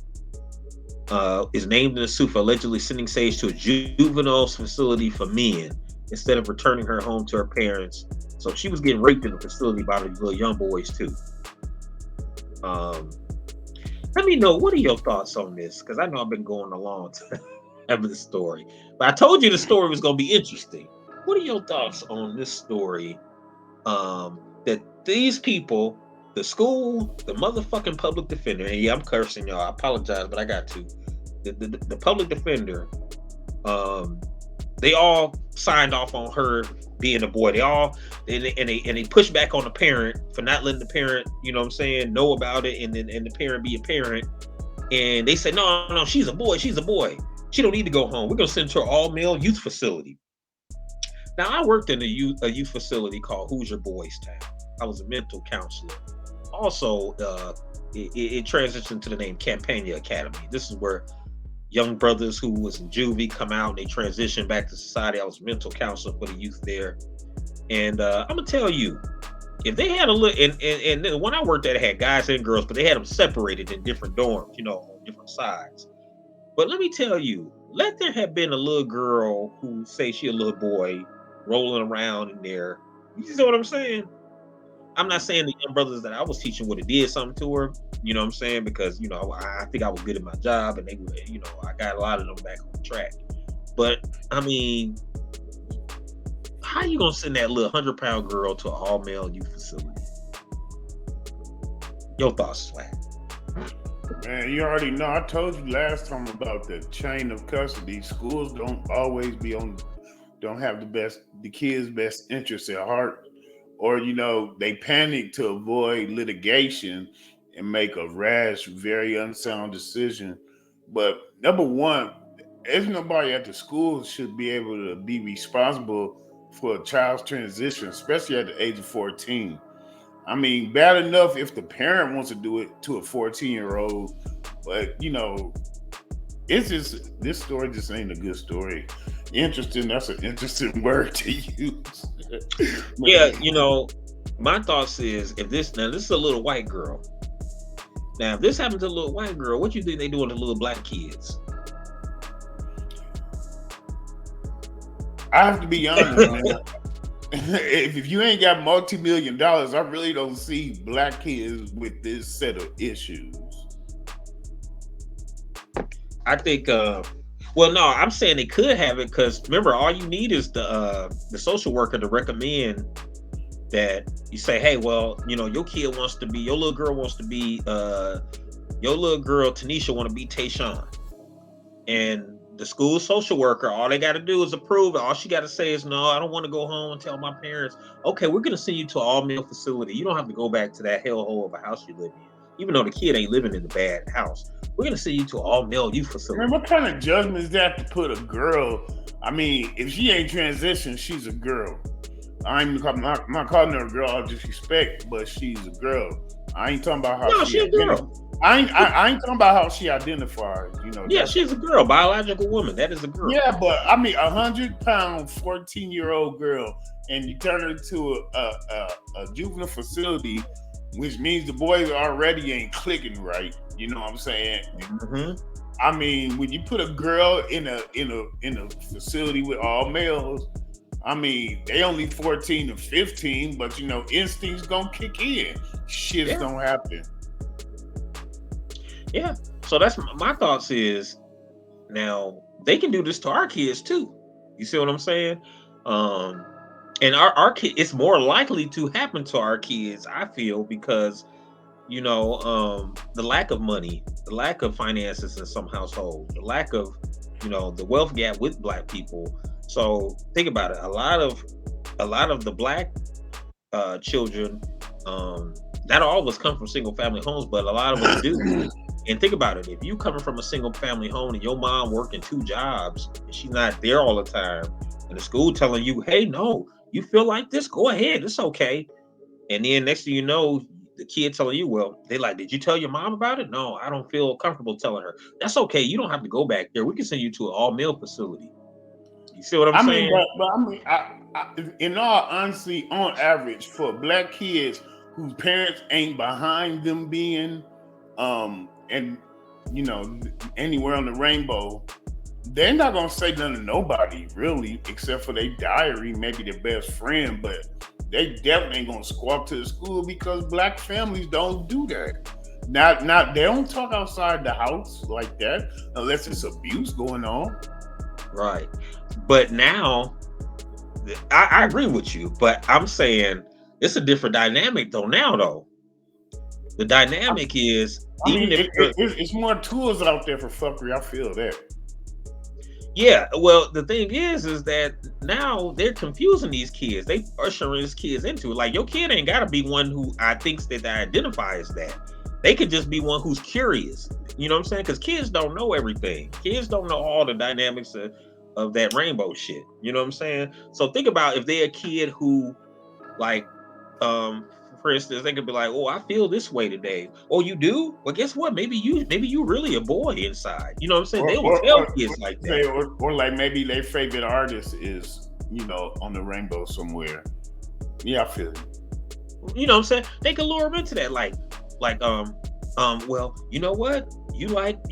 is named in the suit for allegedly sending Sage to a juvenile facility for men instead of returning her home to her parents. So she was getting raped in the facility by the little young boys too. Let me know, what are your thoughts on this? Because I know I've been going a long time over the story, but I told you the story was going to be interesting. What are your thoughts on this story? That these people, the school, the motherfucking public defender, and yeah, I'm cursing y'all, I apologize, but I got to. The public defender, they all signed off on her being a boy. They push back on the parent for not letting the parent, you know what I'm saying, know about it, and the parent be a parent. And they said, no, she's a boy. She don't need to go home. We're gonna send her to an all-male youth facility. Now, I worked in a youth facility called Hoosier Boys Town. I was a mental counselor. Also, it transitioned to the name Campania Academy. This is where young brothers who was in juvie come out and they transition back to society. I was a mental counselor for the youth there. And I'm gonna tell you, if they had a look, and when I worked there, they had guys and girls, but they had them separated in different dorms, on different sides. But let me tell you, let there have been a little girl who say she a little boy rolling around in there. You see what I'm saying? I'm not saying the young brothers that I was teaching would have did something to her, you know what I'm saying? Because, I think I was good at my job, and they were, I got a lot of them back on track. But I mean, how you gonna send that little 100-pound girl to an all-male youth facility? Your thoughts, Swag. Man, you already know. I told you last time about the chain of custody. Schools don't always don't have the kids' best interests at heart. Or, they panic to avoid litigation and make a rash, very unsound decision. But number one, there's nobody at the school should be able to be responsible for a child's transition, especially at the age of 14. I mean, bad enough if the parent wants to do it to a 14-year-old, but this story just ain't a good story. Interesting, that's an interesting word to use. Yeah, my thoughts is, this is a little white girl. Now, if this happened to a little white girl, what you think they doing to little black kids? I have to be honest, man. If you ain't got multi-million dollars, I really don't see black kids with this set of issues. I think, well, no, I'm saying they could have it, because remember, all you need is the social worker to recommend that you say, hey, well, your little girl wants to be, your little girl Tanisha want to be Tayshawn, and the school social worker, all they got to do is approve it. All she got to say is, no, I don't want to go home and tell my parents. Okay, we're going to send you to an all-male facility. You don't have to go back to that hellhole of a house you live in, even though the kid ain't living in the bad house. We're going to send you to an all-male youth facility. Man, what kind of judgment is that to put a girl? I mean, if she ain't transitioned, she's a girl. I'm not calling her a girl out of disrespect, but she's a girl. I ain't talking about how No, she she's a identifies. girl. I ain't talking about how she identifies. You know, Yeah, that's she's a girl, biological woman. That is a girl. yeah, but I mean, 100-pound, 14-year-old girl, and you turn her to a juvenile facility, which means the boys already ain't clicking right. You know what I'm saying? Mm-hmm. I mean, when you put a girl in a facility with all males, I mean, they only 14 to 15, but you know, instincts gonna kick in. Shit's gonna happen. Yeah. So that's my thoughts is now they can do this to our kids too. You see what I'm saying? And our kid, it's more likely to happen to our kids, I feel, because the lack of money, the lack of finances in some households, the lack of, the wealth gap with Black people. So think about it. A lot of the Black children, not always come from single family homes, but a lot of them do. And think about it. If you coming from a single family home and your mom working 2 jobs and she's not there all the time, and the school telling you, hey, no, you feel like this, go ahead, it's okay. And then next thing you know, the kid telling you, well, they like, did you tell your mom about it? No, I don't feel comfortable telling her. That's okay. You don't have to go back there. We can send you to an all-male facility. You see what I'm saying? But I mean, in all honesty, on average, for Black kids whose parents ain't behind them being, and anywhere on the rainbow, they're not gonna say nothing to nobody really, except for their diary, maybe their best friend. But they definitely ain't gonna squawk to the school because Black families don't do that. Not they don't talk outside the house like that unless it's abuse going on. Right. But now, I agree with you, but I'm saying it's a different dynamic though. The dynamic is, it's more tools out there for fuckery. I feel that. Yeah, well, the thing is that now they're confusing these kids. They ushering these kids into it. Like, your kid ain't got to be one who thinks that they identify as that. They could just be one who's curious. You know what I'm saying? Because kids don't know everything. Kids don't know all the dynamics of that rainbow shit. You know what I'm saying? So think about if they're a kid who, like, for instance, they could be like, "Oh, I feel this way today." "Oh, you do? Well, guess what? Maybe you really a boy inside." You know what I'm saying? They will tell kids like that. Or like maybe their favorite artist is, on the rainbow somewhere. Yeah, I feel it. You know what I'm saying? They can lure them into that, well, you know what? You like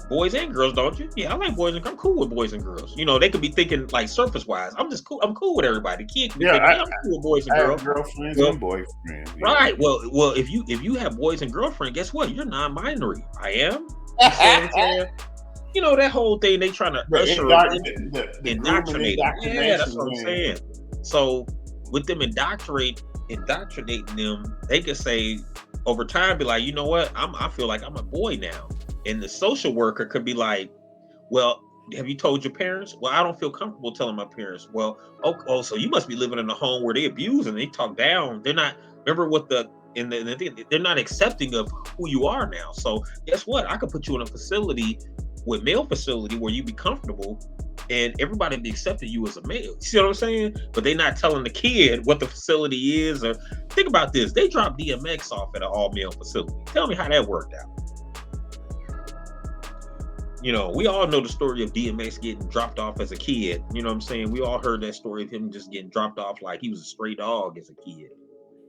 boys and girls, don't you? Yeah, I like boys and girls. I'm cool with boys and girls. They could be thinking like surface wise. I'm just cool. I'm cool with everybody. The kid can be thinking, I'm cool with boys and girls. Girlfriends and boyfriends. Yeah. Right. Well, if you have boys and girlfriend, guess what? You're non-binary. I am. You see what I'm saying? That whole thing they trying to usher indoctrinate. Yeah, that's what I'm saying. So with them indoctrinating them, they could say over time, be like, you know what? I feel like I'm a boy now. And the social worker could be like, well, have you told your parents? Well, I don't feel comfortable telling my parents. Well, so you must be living in a home where they abuse and they talk down. They're not, remember what they're not accepting of who you are now. So guess what? I could put you in a facility with male facility where you be comfortable and everybody be accepting you as a male. You see what I'm saying? But they're not telling the kid what the facility is. Or think about this. They dropped DMX off at an all-male facility. Tell me how that worked out. We all know the story of DMX getting dropped off as a kid. You know what I'm saying? We all heard that story of him just getting dropped off like he was a stray dog as a kid.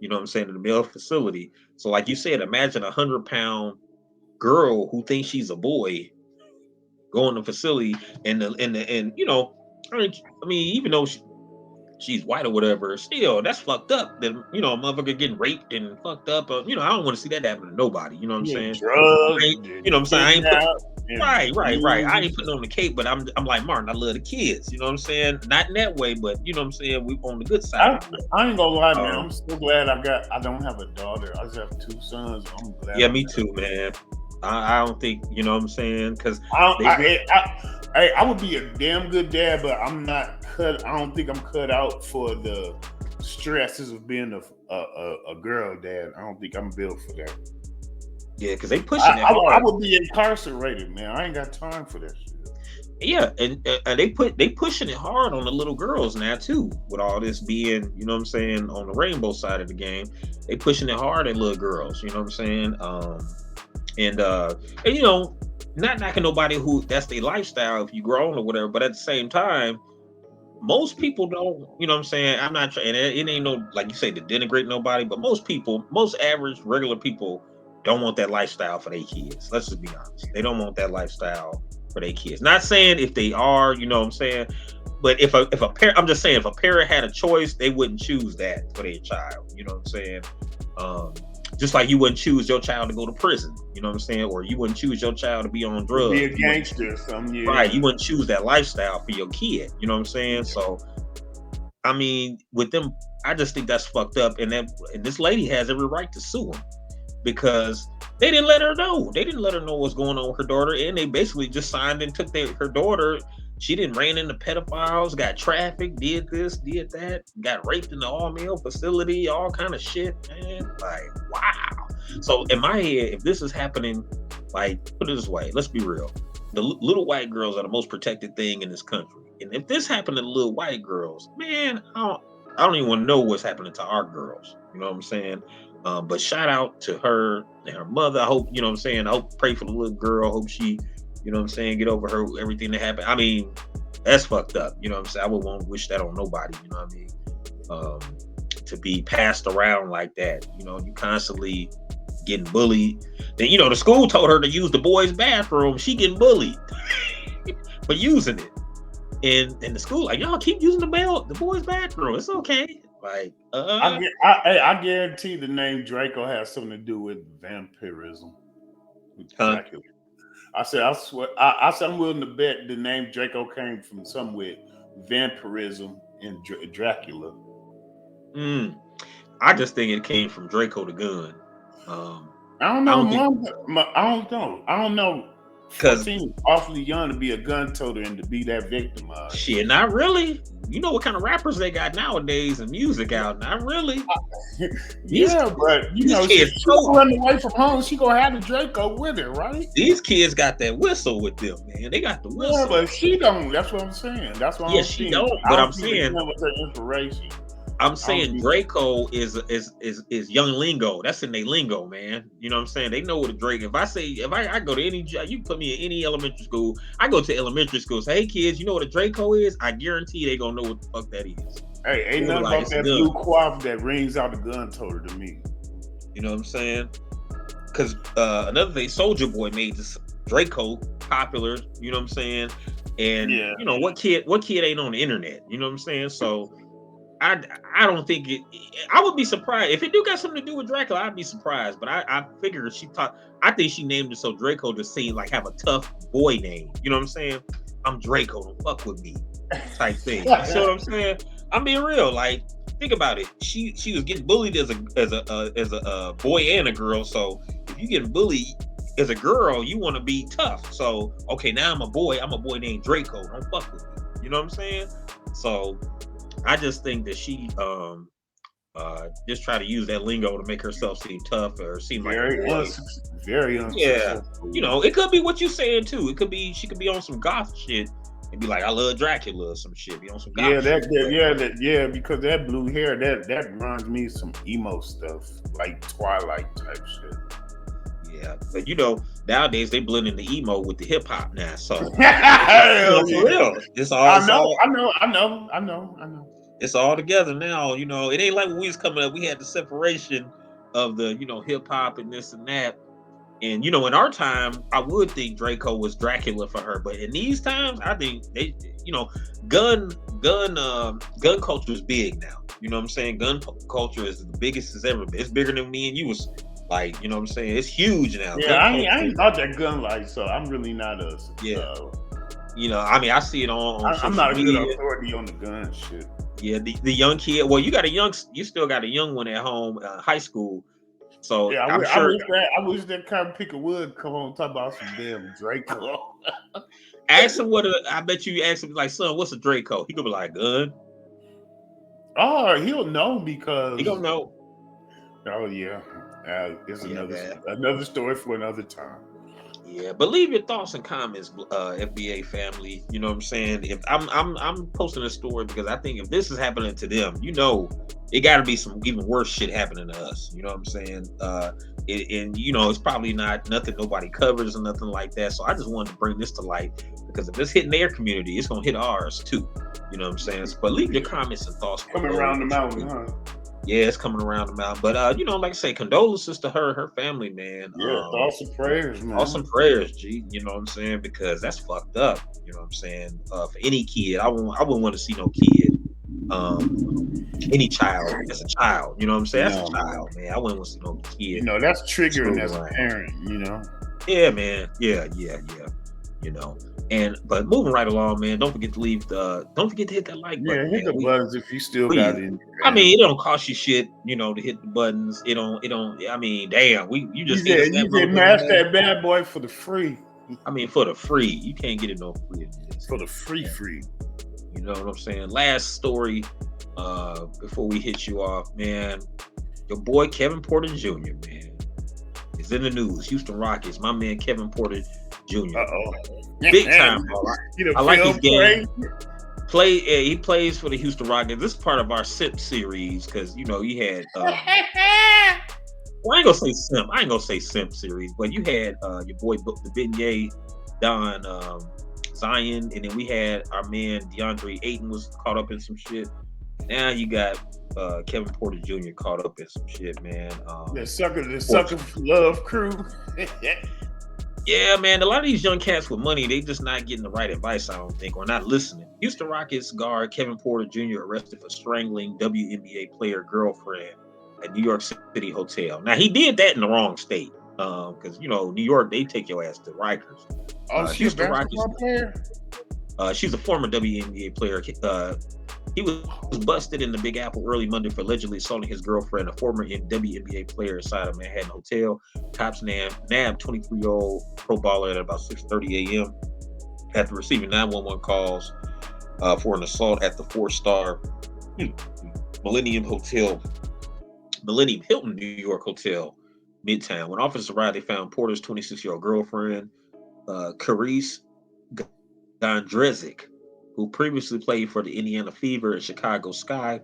You know what I'm saying? In the male facility. So like you said, imagine a 100-pound girl who thinks she's a boy going to the facility and even though she's white or whatever, still that's fucked up. That a motherfucker getting raped and fucked up. I don't want to see that happen to nobody. You know what I'm saying? Drugs, you know what I'm saying? Right. I ain't putting on the cape, but I'm like, Martin, I love the kids. You know what I'm saying? Not in that way, but you know what I'm saying? We on the good side. I ain't gonna lie, man. I'm so glad I don't have a daughter. I just have 2 sons. I'm glad. Yeah, me too, man. I don't think, you know what I'm saying? Because I would be a damn good dad, but I'm not cut. I don't think I'm cut out for the stresses of being a girl dad. I don't think I'm built for that. Yeah, because they pushing that hard. I would be incarcerated, man. I ain't got time for that shit. Yeah, and they pushing it hard on the little girls now too, with all this being, you know what I'm saying, on the rainbow side of the game. They pushing it hard at little girls, you know what I'm saying? And and you know, not knocking nobody who that's their lifestyle if you grown or whatever, but at the same time, most people don't, you know what I'm saying? I'm not trying, and it ain't no, like you say, to denigrate nobody, but most people, most average, regular people don't want that lifestyle for their kids. Let's just be honest. They don't want that lifestyle for their kids. Not saying if they are, you know what I'm saying? But if a parent, I'm just saying, if a parent had a choice, they wouldn't choose that for their child. You know what I'm saying? Um, just like you wouldn't choose your child to go to prison. You know what I'm saying? Or you wouldn't choose your child to be on drugs. Be a gangster or something. Yeah. Right. You wouldn't choose that lifestyle for your kid. You know what I'm saying? So, I mean, with them, I just think that's fucked up. And this lady has every right to sue them because they didn't let her know. They didn't let her know what's going on with her daughter. And they basically just signed and took her daughter. She didn't ran into pedophiles, got trafficked, did this, did that, got raped in the all-male facility, all kind of shit, man. Like, wow. So in my head, if this is happening, like, put it this way, let's be real. The little white girls are the most protected thing in this country. And if this happened to the little white girls, man, I don't even want to know what's happening to our girls. You know what I'm saying? But shout out to her and her mother. I hope, you know what I'm saying? I hope, pray for the little girl. Hope she, you know what I'm saying, get over her, everything that happened. I mean, that's fucked up. You know what I'm saying? I would want wish that on nobody, you know what I mean? To be passed around like that. You know, you constantly getting bullied. Then, you know, the school told her to use the boys' bathroom. She getting bullied for using it. And the school, like, y'all keep using the boys' bathroom. It's okay. Like, I guarantee the name Draco has something to do with vampirism. With Dracula. I said, I swear, I said I'm willing to bet the name Draco came from something with vampirism and Dracula. I just think it came from Draco the gun. I don't know. I don't know. Because he's awfully young to be a gun toter and to be that victimized. Shit, not really. You know what kind of rappers they got nowadays and music out? Not really. But you know, she's running away from home. She gonna have the Draco with her, right? These kids got that whistle with them, man. They got the whistle. Yeah, but she don't. That's what I'm saying. That's what I'm saying. She don't. But I'm saying, with her inspiration. I'm saying Draco is young lingo. That's in their lingo, man. You know what I'm saying? They know what a Drake. If I go to any, you put me in any elementary school, I go to elementary school, say, hey kids, you know what a Draco is? I guarantee they gonna know what the fuck that is. Hey, ain't nothing about that blue quaff that rings out the gun toter to me. You know what I'm saying? Because another thing, Soulja Boy made this Draco popular. You know what I'm saying? And you know what kid ain't on the internet? You know what I'm saying? So. I don't think it. I would be surprised if it do got something to do with Dracula. I'd be surprised, but I figure I think she named it so Draco to seem like have a tough boy name. You know what I'm saying? I'm Draco, don't fuck with me, type thing. You see what I'm saying? I'm being real. Like, think about it. She was getting bullied as a boy and a girl. So if you getting bullied as a girl, you want to be tough. So okay, now I'm a boy. I'm a boy named Draco. Don't fuck with me. You know what I'm saying? So. I just think that she just try to use that lingo to make herself seem tough or seem very unsuccessful. Yeah, you know, it could be what you're saying too. It could be she could be on some goth shit and be like, "I love Dracula" or some shit. Be on some goth shit. Because that blue hair that reminds me of some emo stuff like Twilight type shit. Yeah, but you know, nowadays they blending the emo with the hip hop now. So for real, it's all. I know. It's all together now. You know, it ain't like when we was coming up. We had the separation of the, you know, hip hop and this and that. And you know, in our time, I would think Draco was Dracula for her, but in these times, I think they, you know, gun culture is big now. You know what I'm saying? Gun culture is the biggest it's ever been. It's bigger than me and you was. Like, you know what I'm saying? It's huge now. Yeah, I ain't about that gun life, so I'm really not a. Yeah. You know, I mean, I see it on I'm not a good authority on the gun shit. Yeah, the young kid. Well, you still got a young one at home, high school. So yeah, I wish that kind of pick of wood come on and talk about some damn Draco. Ask him I bet you ask him like, son, what's a Draco? He gonna be like, gun. Oh, he'll know because he gonna know. Oh yeah. It's another story for another time. Yeah, but leave your thoughts and comments, FBA family. You know what I'm saying? If I'm posting a story because I think if this is happening to them, it got to be some even worse shit happening to us. You know what I'm saying? And it's probably not nothing nobody covers or nothing like that. So I just wanted to bring this to light because if it's hitting their community, it's gonna hit ours too. You know what I'm saying? But leave your comments and thoughts. Coming around the mountain, huh? Yeah, it's coming around the mountain. But like I say, condolences to her family, man. Yeah, thoughts and prayers, man. Thoughts and prayers, G. You know what I'm saying? Because that's fucked up. You know what I'm saying? For any kid, I wouldn't want to see no kid. Any child as a child. You know what I'm saying? That's a child, man. I wouldn't want to see no kid. That's triggering as a parent. Yeah, man. Yeah. But moving right along, man. Don't forget to hit that like button. Yeah, hit the buttons if you still got it. I mean, it don't cost you shit, to hit the buttons. It don't. I mean, damn, you just mash that bad boy for the free. I mean, for the free, you can't get it no free. For the free. You know what I'm saying? Last story, before we hit you off, man. Your boy Kevin Porter Jr., man, is in the news. Houston Rockets, my man Kevin Porter Jr. Big time ball. I like his game. He plays for the Houston Rockets. This is part of our SIP series because he had. I ain't gonna say simp series, but you had your boy the Beignet, Don Zion, and then we had our man DeAndre Ayton was caught up in some shit. Now you got Kevin Porter Jr. caught up in some shit, man. The sucker love crew. Yeah, man. A lot of these young cats with money, they just not getting the right advice, I don't think, or not listening. Houston Rockets guard Kevin Porter Jr. arrested for strangling WNBA player girlfriend at New York City hotel. Now, he did that in the wrong state because, New York, they take your ass to Rikers. She's a basketball player? She's a former WNBA player. He was busted in the Big Apple early Monday for allegedly assaulting his girlfriend, a former WNBA player, inside a Manhattan hotel. Cops nabbed 23-year-old pro baller at about 6:30 a.m. after receiving 911 calls for an assault at the 4-star Millennium Hilton New York Hotel, Midtown. When officers arrived, they found Porter's 26-year-old girlfriend, Carice Gondrezic, who previously played for the Indiana Fever and Chicago Sky,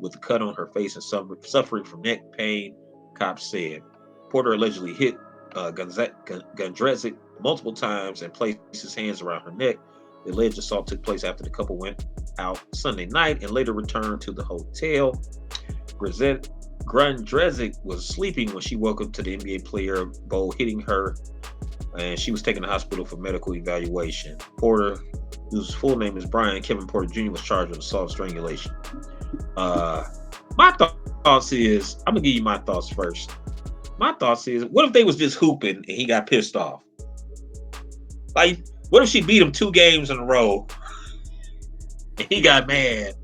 with a cut on her face and suffering from neck pain, cops said. Porter allegedly hit Gondrezic multiple times and placed his hands around her neck. The alleged assault took place after the couple went out Sunday night and later returned to the hotel. Gondrezic was sleeping when she woke up to the NBA player bowl hitting her, and she was taken to the hospital for medical evaluation. Porter, whose full name is Kevin Porter Jr., was charged with assault and strangulation. My thoughts is, I'm gonna give you my thoughts first. My thoughts is, what if they was just hooping and he got pissed off? Like, what if she beat him 2 games in a row and he got mad?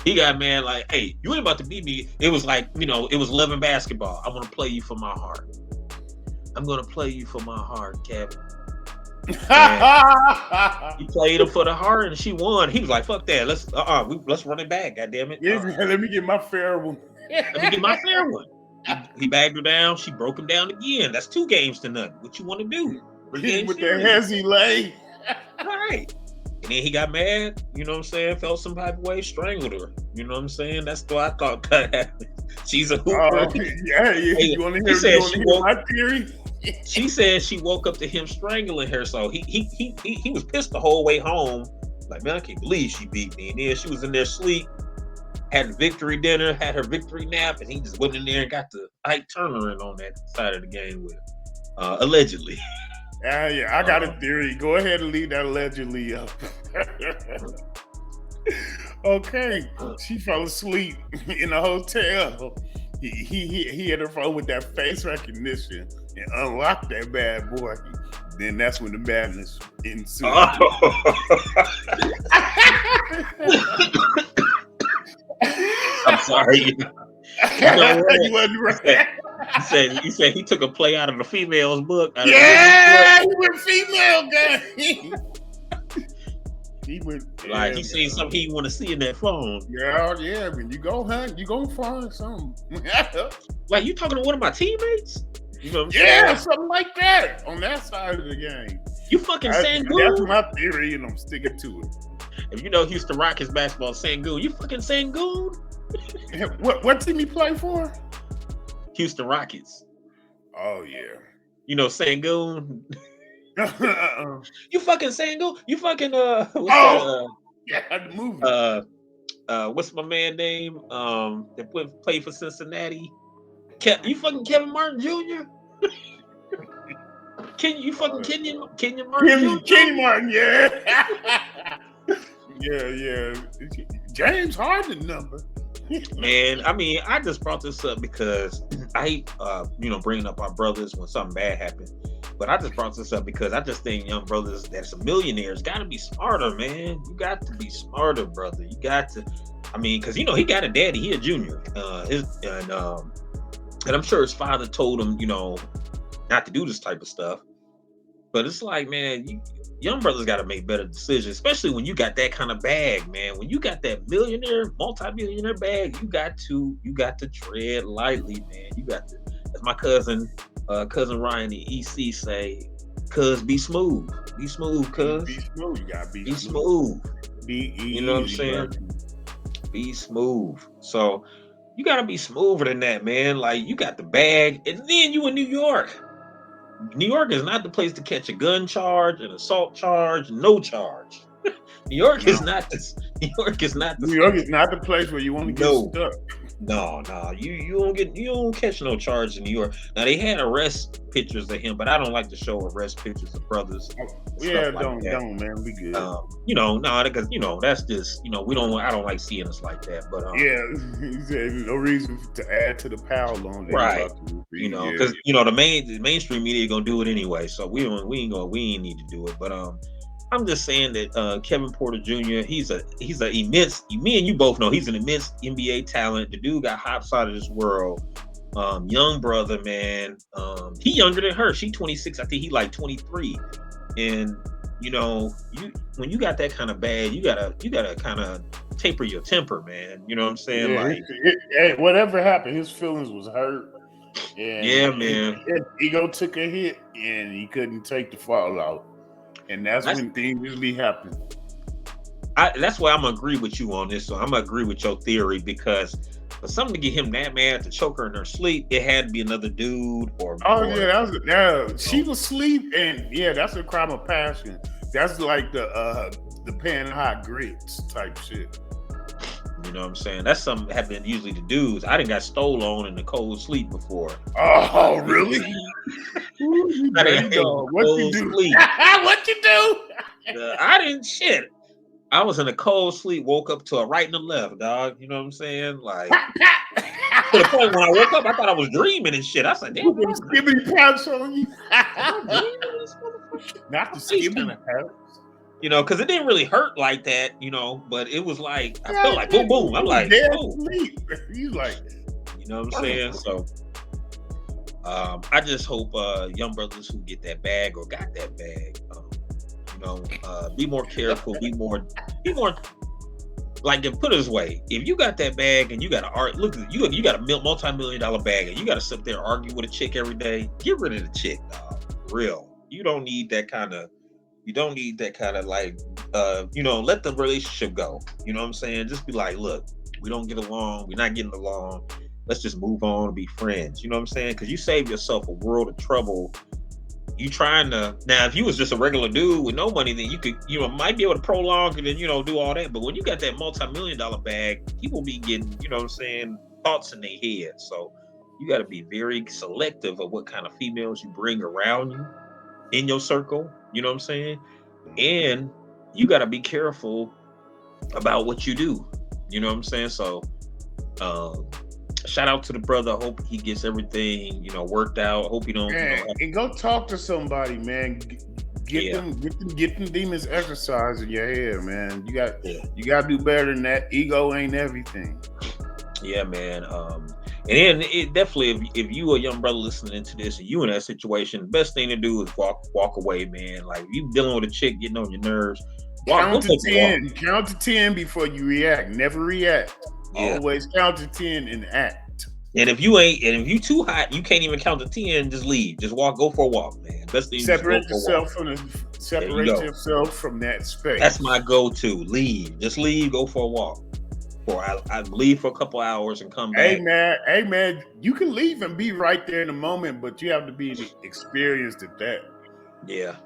He got mad like, hey, you ain't about to beat me. It was like, it was love and basketball. I want to play you for my heart. I'm gonna play you for my heart, Kevin. He played her for the heart and she won. He was like, fuck that. Let's run it back, goddammit. Yeah, let me get my fair one. He bagged her down. She broke him down again. That's 2 games to nothing. What you want to do? With the hezzy lay. Right. And then he got mad, felt some type of way, strangled her. You know what I'm saying? That's what I thought that happened. She's a hooper. Yeah. You want to hear my theory? She said she woke up to him strangling her, so he was pissed the whole way home. Like, man, I can't believe she beat me. And then she was in there asleep, had the victory dinner, had her victory nap, and he just went in there and got the Ike Turner in on that side of the game with her, allegedly. Yeah, I got a theory. Go ahead and leave that allegedly up. Okay, she fell asleep in the hotel. He had her phone with that face recognition and unlocked that bad boy. Then that's when the madness ensued. I'm sorry. You wasn't right. He said he took a play out of the female's book. He went female game. He seen something he want to see in that phone. Yeah. When you go hunt, you gonna find something. Like, you talking to one of my teammates? You know what I'm Yeah, saying? something like that on that side of the game. You fucking That's Sangoon. my theory, and I'm sticking to it. If you know Houston Rockets basketball, Sangoon. You fucking Sangoon. What team he play for? Houston Rockets. Oh yeah. You know Sangoon. Uh-uh. You fucking Sangoon. You fucking Yeah, the movie. What's my man name? That played for Cincinnati. You fucking Kevin Martin Jr. Kenyon Martin Jr. Kenny Martin, yeah. yeah. James Harden number. Man, I mean, I just brought this up because I hate, bringing up our brothers when something bad happens. But I just brought this up because I just think young brothers that's a millionaires got to be smarter, man. You got to be smarter, brother. You got to, I mean, because, he got a daddy. He a junior. And I'm sure his father told him, not to do this type of stuff. But it's like, man, young brothers got to make better decisions, especially when you got that kind of bag, man. When you got that multi-millionaire bag, you got to tread lightly, man. You got to, as my cousin Ryan, the EC say, cuz be smooth. Be smooth, cuz. Be smooth. You gotta be smooth. Be easy. You know what I'm saying? Be smooth. So you gotta be smoother than that, man. Like, you got the bag, and then you in New York. New York is not the place to catch a gun charge, an assault charge, no charge. New York is not the place where you want to get stuck. No, you don't catch no charge in New York. Now they had arrest pictures of him, but I don't like to show arrest pictures of brothers. Yeah, don't, man, we good. Because that's just I don't like seeing us like that. But he said no reason to add to the pile on that. Right. Because the mainstream media gonna do it anyway, so we ain't need to do it. But I'm just saying that Kevin Porter Jr. He's an immense. Me and you both know he's an immense NBA talent. The dude got hops out of this world. Young brother, man. He younger than her. She 26. I think he like 23. And when you got that kind of bag, you gotta kind of taper your temper, man. You know what I'm saying? Yeah, whatever happened, his feelings was hurt. And man. His ego took a hit, and he couldn't take the fallout. And that's when things usually happen. That's why I'm gonna agree with you on this. So I'm gonna agree with your theory, because for something to get him that mad to choke her in her sleep, it had to be another dude or. She was asleep, and that's a crime of passion. That's like the pan hot grits type shit. You know what I'm saying? That's something that happened usually to dudes. I done got stole on in the cold sleep before. Oh, really? What you do? What you do? I didn't shit. I was in a cold sleep, woke up to a right and a left, dog. You know what I'm saying? Like, to the point when I woke up, I thought I was dreaming and shit. I said, damn, skibbity pouch on you. Not the skibbity pouch. Because it didn't really hurt like that, but it was like, I felt like boom, boom. I'm like, oh. You like, you know what I'm saying? So, I just hope young brothers who get that bag or got that bag, be more careful, be more like, put it this way: if you got that bag and you got you got a multi-million-dollar bag and you got to sit there and argue with a chick every day, get rid of the chick, dog. For real. You don't need that kind of like, let the relationship go. You know what I'm saying? Just be like, look, we don't get along. We're not getting along. Let's just move on and be friends. You know what I'm saying? Because you save yourself a world of trouble. You trying to, now, if you was just a regular dude with no money, then you could, might be able to prolong it and, do all that. But when you got that multi-million-dollar bag, people be getting, thoughts in their head. So you got to be very selective of what kind of females you bring around you in your circle. You know what I'm saying? And you got to be careful about what you do. You know what I'm saying? So, shout out to the brother. I hope he gets everything, worked out. I hope he don't. And go talk to somebody, man. Get them demons exercise in your head, man. You got to do better than that. Ego ain't everything. Yeah, man. And then it definitely, if you a young brother listening to this and you in that situation, the best thing to do is walk away, man. Like, if you dealing with a chick getting on your nerves, count to 10. Count to 10 before you react. Never react. Yeah. Always count to 10 and act. And if you too hot, you can't even count to 10. Just leave. Just go for a walk, man. Best thing, just go for a walk. Separate yourself from that space. That's my go-to. Leave. Just leave. Go for a walk. Or I leave for a couple hours and come back. Hey man, you can leave and be right there in the moment, but you have to be experienced at that. Yeah.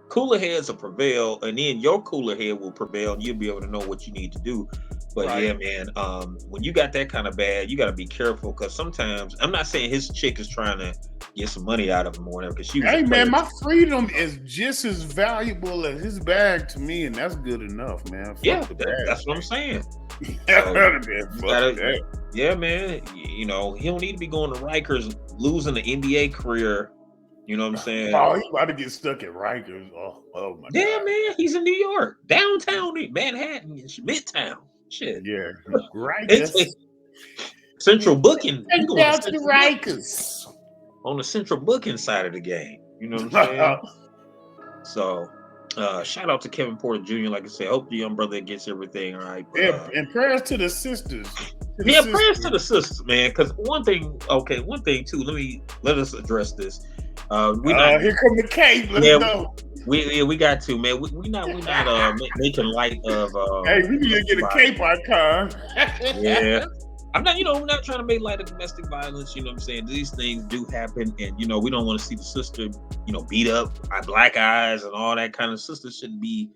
Cooler heads will prevail, and then your cooler head will prevail, and you'll be able to know what you need to do. But right. Yeah, man, when you got that kind of bad, you got to be careful, because sometimes, I'm not saying his chick is trying to get some money out of him or whatever, because she was hey man, my freedom is just as valuable as his bag to me, and that's good enough, man. That's what I'm saying. Yeah, man, you know, he don't need to be going to Rikers, losing the NBA career. You know what I'm saying? Oh, he about to get stuck at Rikers. Oh my God. Yeah, man, he's in New York, downtown Manhattan, Midtown. Shit. Yeah, Rikers. Central booking. Take down to the Rikers. On the central booking side of the game. You know what I'm saying? So, shout out to Kevin Porter Jr. Like I said, hope the young brother gets everything all right. And prayers to the sisters. Prayers to the sisters, man. Because one thing too. Let us address this. Here come the cape. Let's go. We got to, man. We not making light of. Hey, we need to get a cape icon. Yeah. I'm not, we're not trying to make light of domestic violence. You know what I'm saying? These things do happen, and we don't want to see the sister, beat up by black eyes and all that kind of. Sisters shouldn't be,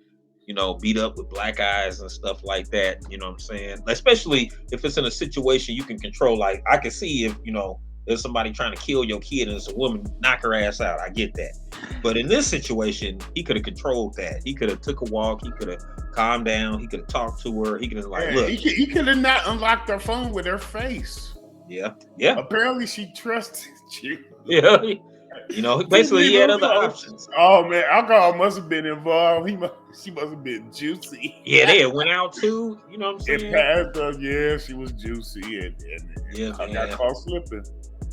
beat up with black eyes and stuff like that. You know what I'm saying? Especially if it's in a situation you can control. Like I can see if there's somebody trying to kill your kid and it's a woman, knock her ass out. I get that. But in this situation, he could have controlled that. He could have took a walk. He could have calmed down. He could have talked to her. He could have look. He could have not unlocked her phone with her face. Yeah. Apparently she trusted you. Yeah. Basically he had other options. Oh man, alcohol must have been involved. She must have been juicy. Yeah, they went out too. You know what I'm saying? It passed. Yeah, she was juicy and I got caught slipping.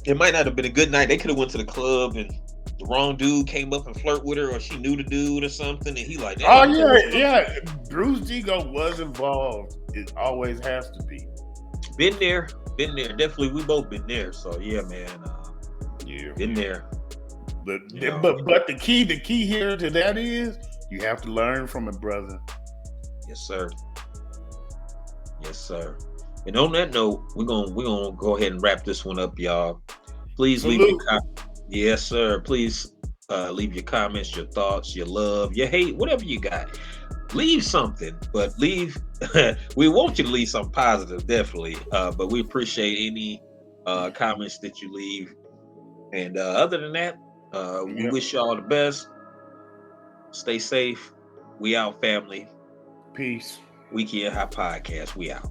It might not have been a good night. They could have went to the club and the wrong dude came up and flirt with her, or she knew the dude or something, and he like, oh yeah. Bruce Digo was involved. It always has to be. Been there. Definitely, we both been there. So yeah, man. Been there. But the key here to that is you have to learn from it, brother. Yes, sir. And on that note, we're gonna go ahead and wrap this one up, y'all. Please leave your yes, sir. Please leave your comments, your thoughts, your love, your hate, whatever you got. Leave something, but leave. We want you to leave something positive, definitely. But we appreciate any comments that you leave. And other than that, we wish y'all the best. Stay safe. We out, family. Peace. Weekend High Podcast. We out.